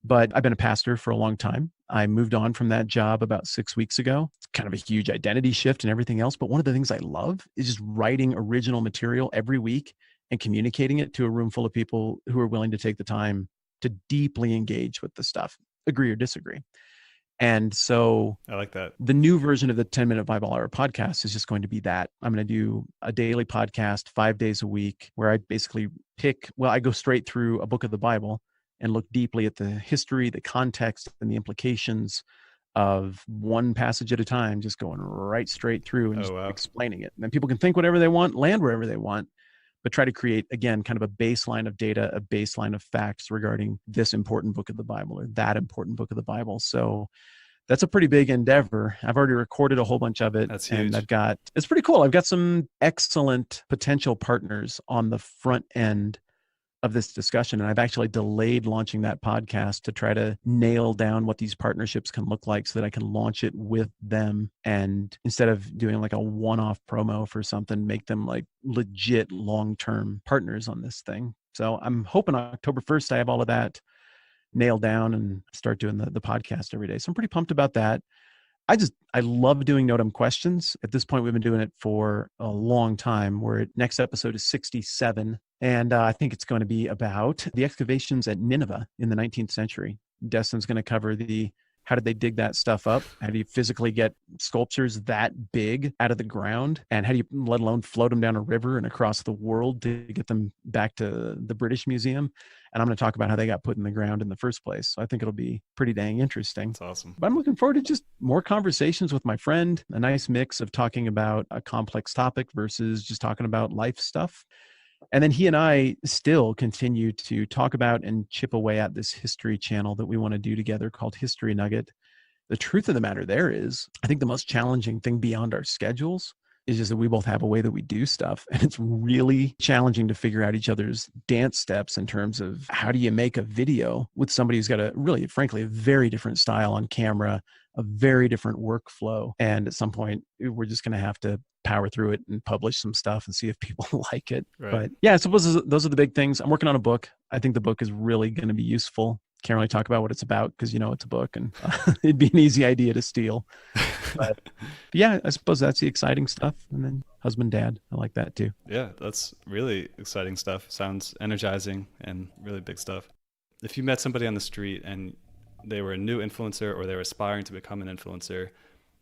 But I've been a pastor for a long time. I moved on from that job about 6 weeks ago. It's kind of a huge identity shift and everything else. But one of the things I love is just writing original material every week and communicating it to a room full of people who are willing to take the time to deeply engage with the stuff, agree or disagree. And so I like that. The new version of the 10-minute Bible hour podcast is just going to be that. I'm going to do a daily podcast 5 days a week where I basically I go straight through a book of the Bible and look deeply at the history, the context, and the implications of one passage at a time, just going right straight through and explaining it. And then people can think whatever they want, land wherever they want, but try to create, again, kind of a baseline of data, a baseline of facts regarding this important book of the Bible or that important book of the Bible. So that's a pretty big endeavor. I've already recorded a whole bunch of it. That's huge. And it's pretty cool. I've got some excellent potential partners on the front end of this discussion. And I've actually delayed launching that podcast to try to nail down what these partnerships can look like so that I can launch it with them. And instead of doing like a one-off promo for something, make them like legit long-term partners on this thing. So I'm hoping October 1st, I have all of that nailed down and start doing the podcast every day. So I'm pretty pumped about that. I love doing No Dumb Questions. At this point, we've been doing it for a long time. Next episode is 67. And I think it's going to be about the excavations at Nineveh in the 19th century. Destin's going to cover how did they dig that stuff up? How do you physically get sculptures that big out of the ground? And how do you, let alone float them down a river and across the world to get them back to the British Museum? And I'm going to talk about how they got put in the ground in the first place. So I think it'll be pretty dang interesting. That's awesome. But I'm looking forward to just more conversations with my friend, a nice mix of talking about a complex topic versus just talking about life stuff. And then he and I still continue to talk about and chip away at this history channel that we want to do together called History Nugget. The truth of the matter there is, I think the most challenging thing beyond our schedules It's just that we both have a way that we do stuff. And it's really challenging to figure out each other's dance steps in terms of how do you make a video with somebody who's got a really, frankly, a very different style on camera, a very different workflow. And at some point, we're just going to have to power through it and publish some stuff and see if people like it. Right. But yeah, I suppose those are the big things. I'm working on a book. I think the book is really going to be useful. Can't really talk about what it's about because, it's a book and it'd be an easy idea to steal. But yeah, I suppose that's the exciting stuff. And then husband, dad, I like that too. Yeah, that's really exciting stuff. Sounds energizing and really big stuff. If you met somebody on the street and they were a new influencer or they were aspiring to become an influencer,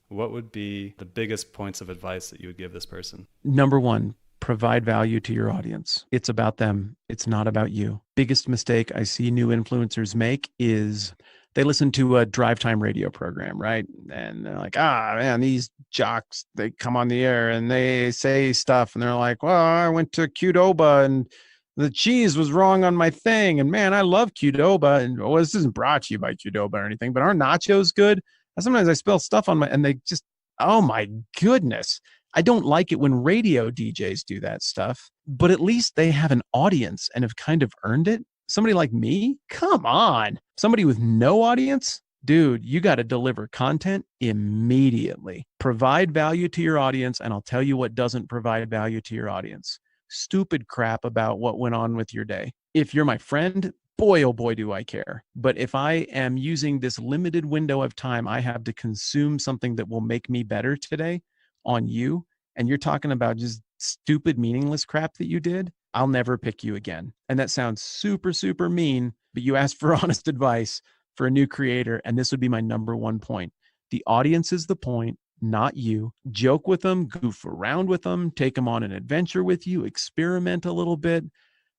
what would be the biggest points of advice that you would give this person? Number one, provide value to your audience. It's about them. It's not about you. Biggest mistake I see new influencers make is they listen to a drive time radio program, right? And they're like, man, these jocks, they come on the air and they say stuff. And they're like, well, I went to Qdoba and the cheese was wrong on my thing. And man, I love Qdoba. And this isn't brought to you by Qdoba or anything, but aren't nachos good? And sometimes I spill stuff on and they just, oh my goodness. I don't like it when radio DJs do that stuff, but at least they have an audience and have kind of earned it. Somebody like me, come on. Somebody with no audience, dude, you got to deliver content immediately. Provide value to your audience, and I'll tell you what doesn't provide value to your audience. Stupid crap about what went on with your day. If you're my friend, boy, oh boy, do I care. But if I am using this limited window of time I have to consume something that will make me better today on you, and you're talking about just stupid, meaningless crap that you did, I'll never pick you again. And that sounds super, super mean, but you asked for honest advice for a new creator, and this would be my number one point. The audience is the point, not you. Joke with them, goof around with them, take them on an adventure with you, experiment a little bit,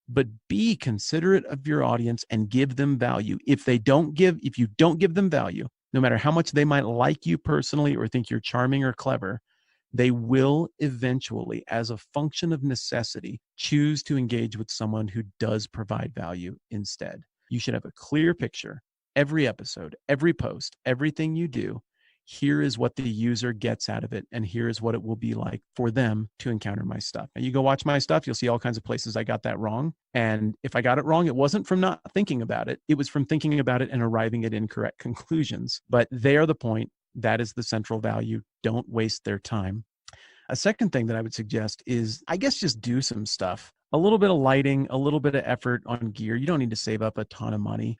but be considerate of your audience and give them value. If you don't give them value, no matter how much they might like you personally or think you're charming or clever, they will eventually, as a function of necessity, choose to engage with someone who does provide value instead. You should have a clear picture. Every episode, every post, everything you do, here is what the user gets out of it, and here is what it will be like for them to encounter my stuff. And you go watch my stuff, you'll see all kinds of places I got that wrong. And if I got it wrong, it wasn't from not thinking about it. It was from thinking about it and arriving at incorrect conclusions. But they are the point. That is the central value. Don't waste their time. A second thing that I would suggest is, I guess, just do some stuff. A little bit of lighting, a little bit of effort on gear. You don't need to save up a ton of money.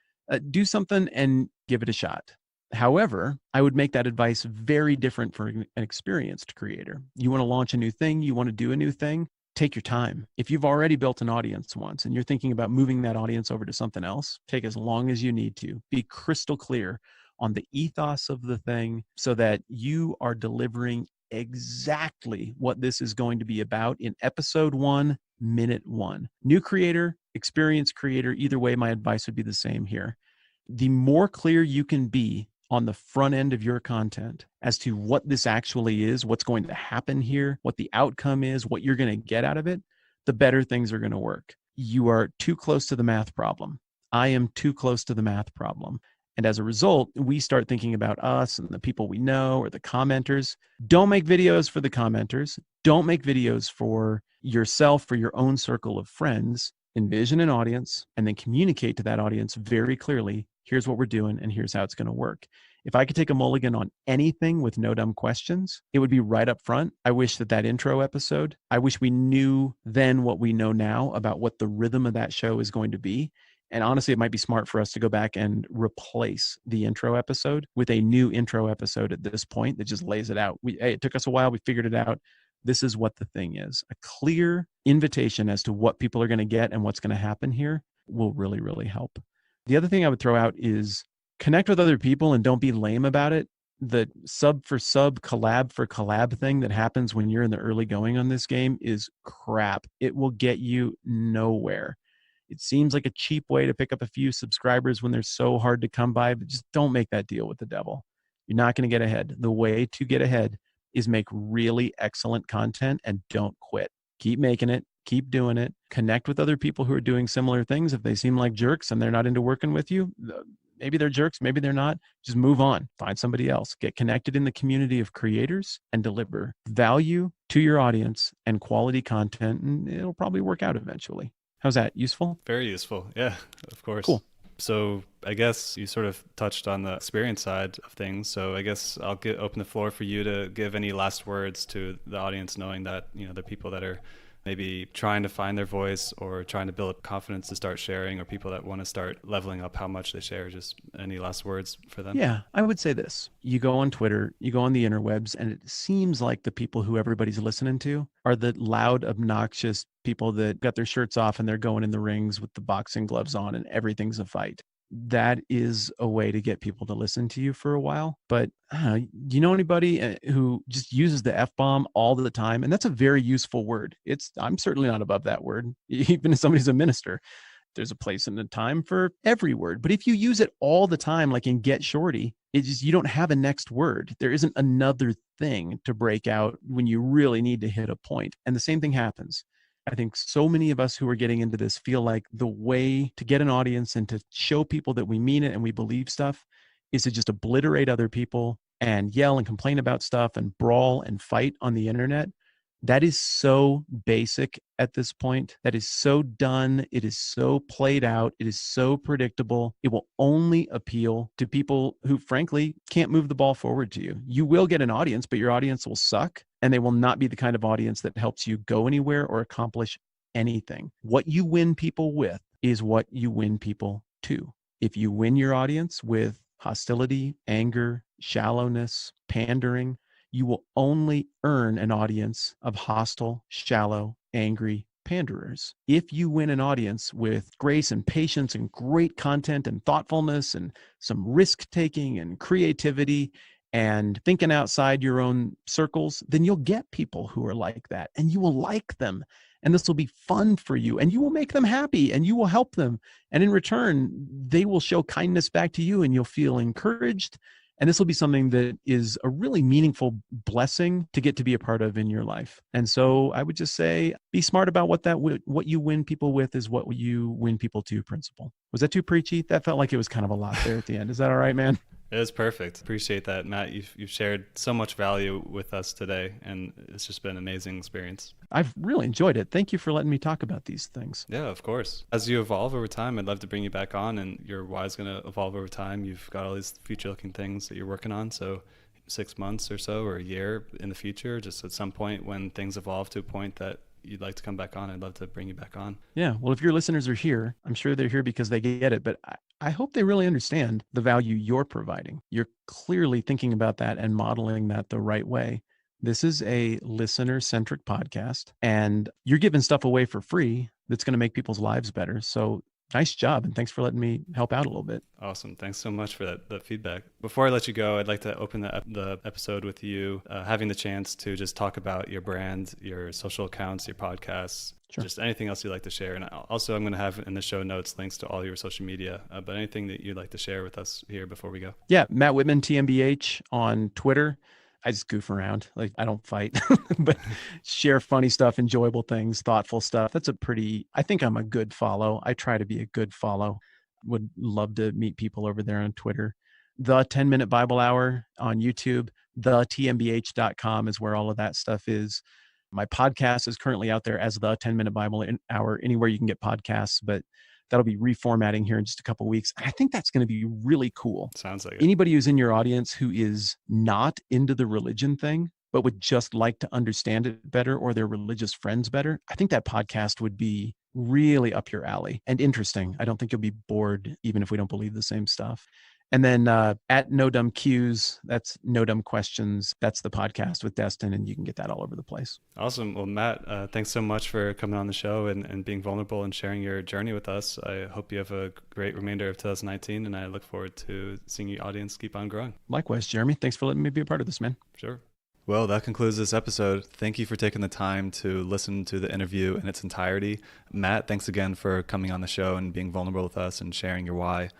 Do something and give it a shot. However, I would make that advice very different for an experienced creator. You want to launch a new thing, you want to do a new thing, take your time. If you've already built an audience once and you're thinking about moving that audience over to something else, take as long as you need to. Be crystal clear on the ethos of the thing so that you are delivering exactly what this is going to be about in episode 1, minute 1. New creator, experienced creator, either way, my advice would be the same here. The more clear you can be on the front end of your content as to what this actually is, what's going to happen here, what the outcome is, what you're going to get out of it, the better things are going to work. You are too close to the math problem. I am too close to the math problem. And as a result, we start thinking about us and the people we know or the commenters. Don't make videos for the commenters. Don't make videos for yourself, for your own circle of friends. Envision an audience and then communicate to that audience very clearly, here's what we're doing and here's how it's going to work. If I could take a mulligan on anything with no dumb questions, it would be right up front. I wish that intro episode, I wish we knew then what we know now about what the rhythm of that show is going to be. And honestly, it might be smart for us to go back and replace the intro episode with a new intro episode at this point that just lays it out. Hey, it took us a while. We figured it out. This is what the thing is. A clear invitation as to what people are going to get and what's going to happen here will really, really help. The other thing I would throw out is connect with other people and don't be lame about it. The sub for sub, collab for collab thing that happens when you're in the early going on this game is crap. It will get you nowhere. It seems like a cheap way to pick up a few subscribers when they're so hard to come by, but just don't make that deal with the devil. You're not going to get ahead. The way to get ahead is make really excellent content and don't quit. Keep making it. Keep doing it. Connect with other people who are doing similar things. If they seem like jerks and they're not into working with you, maybe they're jerks, maybe they're not. Just move on, find somebody else, get connected in the community of creators and deliver value to your audience and quality content. And it'll probably work out eventually. How's that? Useful? Very useful. Yeah, of course. Cool. So I guess you sort of touched on the experience side of things. So I guess I'll open the floor for you to give any last words to the audience, knowing that, the people that are maybe trying to find their voice or trying to build up confidence to start sharing, or people that want to start leveling up how much they share. Just any last words for them? Yeah, I would say this. You go on Twitter, you go on the interwebs, and it seems like the people who everybody's listening to are the loud, obnoxious people that got their shirts off and they're going in the rings with the boxing gloves on and everything's a fight. That is a way to get people to listen to you for a while. But do you know anybody who just uses the F-bomb all the time? And that's a very useful word. I'm certainly not above that word, even if somebody's a minister. There's a place and a time for every word. But if you use it all the time, like in Get Shorty, it's just, you don't have a next word. There isn't another thing to break out when you really need to hit a point. And the same thing happens. I think so many of us who are getting into this feel like the way to get an audience and to show people that we mean it and we believe stuff is to just obliterate other people and yell and complain about stuff and brawl and fight on the internet. That is so basic at this point. That is so done. It is so played out. It is so predictable. It will only appeal to people who, frankly, can't move the ball forward to you. You will get an audience, but your audience will suck, and they will not be the kind of audience that helps you go anywhere or accomplish anything. What you win people with is what you win people to. If you win your audience with hostility, anger, shallowness, pandering, you will only earn an audience of hostile, shallow, angry panderers. If you win an audience with grace and patience and great content and thoughtfulness and some risk-taking and creativity and thinking outside your own circles, then you'll get people who are like that and you will like them. And this will be fun for you and you will make them happy and you will help them. And in return, they will show kindness back to you and you'll feel encouraged. And this will be something that is a really meaningful blessing to get to be a part of in your life. And so I would just say, be smart about what you win people with is what you win people to principle. Was that too preachy? That felt like it was kind of a lot there at the end. Is that all right, man? It was perfect. Appreciate that, Matt. You've shared so much value with us today, and it's just been an amazing experience. I've really enjoyed it. Thank you for letting me talk about these things. Yeah, of course. As you evolve over time, I'd love to bring you back on, and your why is going to evolve over time. You've got all these future-looking things that you're working on, so 6 months or so or a year in the future, just at some point when things evolve to a point that you'd like to come back on, I'd love to bring you back on. Yeah. Well, if your listeners are here, I'm sure they're here because they get it, but I hope they really understand the value you're providing. You're clearly thinking about that and modeling that the right way. This is a listener-centric podcast, and you're giving stuff away for free that's going to make people's lives better. So nice job, and thanks for letting me help out a little bit. Awesome. Thanks so much for that feedback. Before I let you go, I'd like to open the episode with you having the chance to just talk about your brand, your social accounts, your podcasts, Sure. Just anything else you'd like to share. And also, I'm going to have in the show notes links to all your social media, but anything that you'd like to share with us here before we go. Yeah, Matt Whitman, TMBH on Twitter. I just goof around. Like, I don't fight, but share funny stuff, enjoyable things, thoughtful stuff. I think I'm a good follow. I try to be a good follow. Would love to meet people over there on Twitter. The 10-Minute Bible Hour on YouTube, thetmbh.com is where all of that stuff is. My podcast is currently out there as the 10-Minute Bible Hour, anywhere you can get podcasts, but that'll be reformatting here in just a couple of weeks. And I think that's going to be really cool. Sounds like it. Anybody who's in your audience who is not into the religion thing, but would just like to understand it better or their religious friends better, I think that podcast would be really up your alley and interesting. I don't think you'll be bored, even if we don't believe the same stuff. And then at No Dumb Cues, that's No Dumb Questions. That's the podcast with Destin, and you can get that all over the place. Awesome. Well, Matt, thanks so much for coming on the show and being vulnerable and sharing your journey with us. I hope you have a great remainder of 2019, and I look forward to seeing your audience keep on growing. Likewise, Jeremy. Thanks for letting me be a part of this, man. Sure. Well, that concludes this episode. Thank you for taking the time to listen to the interview in its entirety. Matt, thanks again for coming on the show and being vulnerable with us and sharing your why.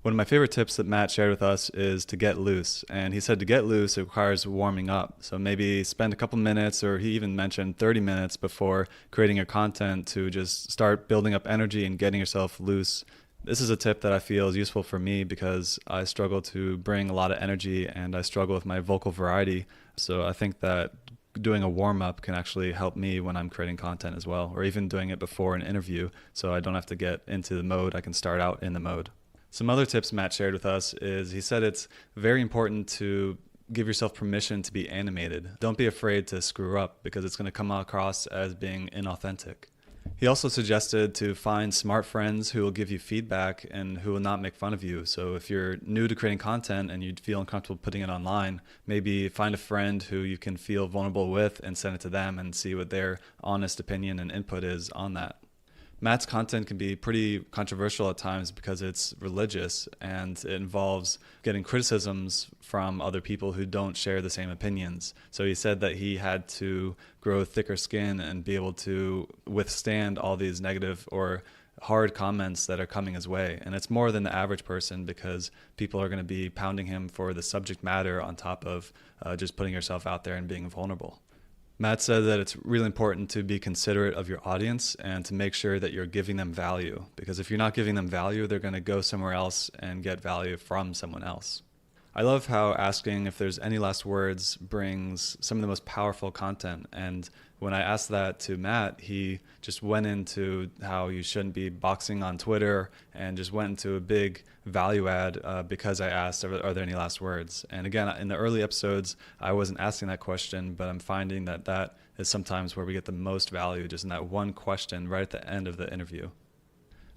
One of my favorite tips that Matt shared with us is to get loose. And he said to get loose, it requires warming up. So maybe spend a couple minutes, or he even mentioned 30 minutes before creating your content to just start building up energy and getting yourself loose This is a tip that I feel is useful for me because I struggle to bring a lot of energy and I struggle with my vocal variety. So I think that doing a warm-up can actually help me when I'm creating content as well, or even doing it before an interview so I don't have to get into the mode. I can start out in the mode. Some other tips Matt shared with us is he said it's very important to give yourself permission to be animated. Don't be afraid to screw up because it's going to come across as being inauthentic. He also suggested to find smart friends who will give you feedback and who will not make fun of you. So if you're new to creating content and you feel uncomfortable putting it online, maybe find a friend who you can feel vulnerable with and send it to them and see what their honest opinion and input is on that. Matt's content can be pretty controversial at times because it's religious and it involves getting criticisms from other people who don't share the same opinions. So he said that he had to grow thicker skin and be able to withstand all these negative or hard comments that are coming his way. And it's more than the average person because people are going to be pounding him for the subject matter on top of just putting yourself out there and being vulnerable. Matt said that it's really important to be considerate of your audience and to make sure that you're giving them value, because if you're not giving them value, they're going to go somewhere else and get value from someone else. I love how asking if there's any last words brings some of the most powerful content. And when I asked that to Matt, he just went into how you shouldn't be boxing on Twitter and just went into a big value add because I asked, are there any last words? And again, in the early episodes, I wasn't asking that question, but I'm finding that that is sometimes where we get the most value, just in that one question right at the end of the interview.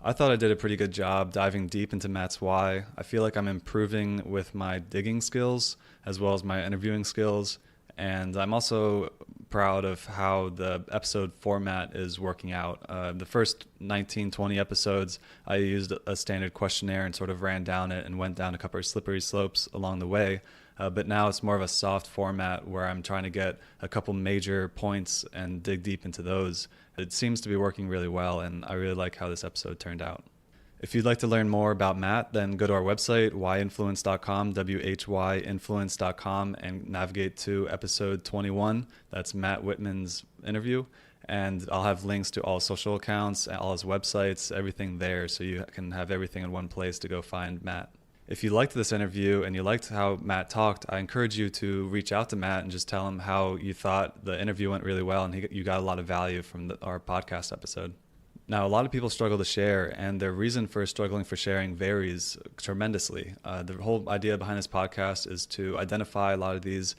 I thought I did a pretty good job diving deep into Matt's why. I feel like I'm improving with my digging skills as well as my interviewing skills. And I'm also proud of how the episode format is working out. The first 19, 20 episodes, I used a standard questionnaire and sort of ran down it and went down a couple of slippery slopes along the way. But now it's more of a soft format where I'm trying to get a couple major points and dig deep into those. It seems to be working really well, and I really like how this episode turned out. If you'd like to learn more about Matt, then go to our website, whyinfluence.com, whyinfluence.com, and navigate to episode 21. That's Matt Whitman's interview. And I'll have links to all social accounts, all his websites, everything there, so you can have everything in one place to go find Matt. If you liked this interview and you liked how Matt talked, I encourage you to reach out to Matt and just tell him how you thought the interview went really well and you got a lot of value from our podcast episode. Now, a lot of people struggle to share, and their reason for struggling for sharing varies tremendously. The whole idea behind this podcast is to identify a lot of these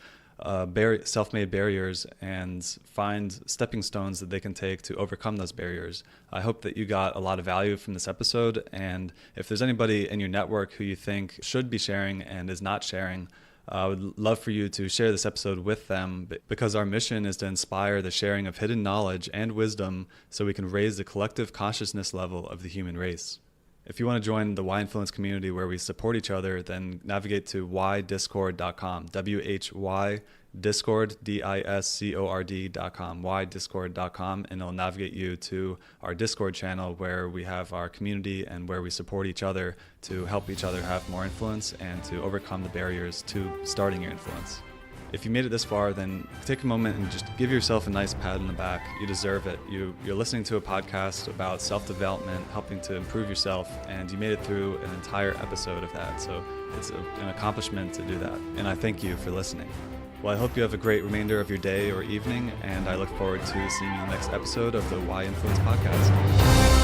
self-made barriers and find stepping stones that they can take to overcome those barriers. I hope that you got a lot of value from this episode, and if there's anybody in your network who you think should be sharing and is not sharing, I would love for you to share this episode with them, because our mission is to inspire the sharing of hidden knowledge and wisdom so we can raise the collective consciousness level of the human race. If you want to join the Why Influence community where we support each other, then navigate to whydiscord.com, WHY Discord, DISCORD.com, whydiscord.com, and it'll navigate you to our Discord channel where we have our community and where we support each other to help each other have more influence and to overcome the barriers to starting your influence. If you made it this far, then take a moment and just give yourself a nice pat on the back. You deserve it. You're listening to a podcast about self-development, helping to improve yourself, and you made it through an entire episode of that. So it's an accomplishment to do that. And I thank you for listening. Well, I hope you have a great remainder of your day or evening, and I look forward to seeing you in the next episode of the Why Influence podcast.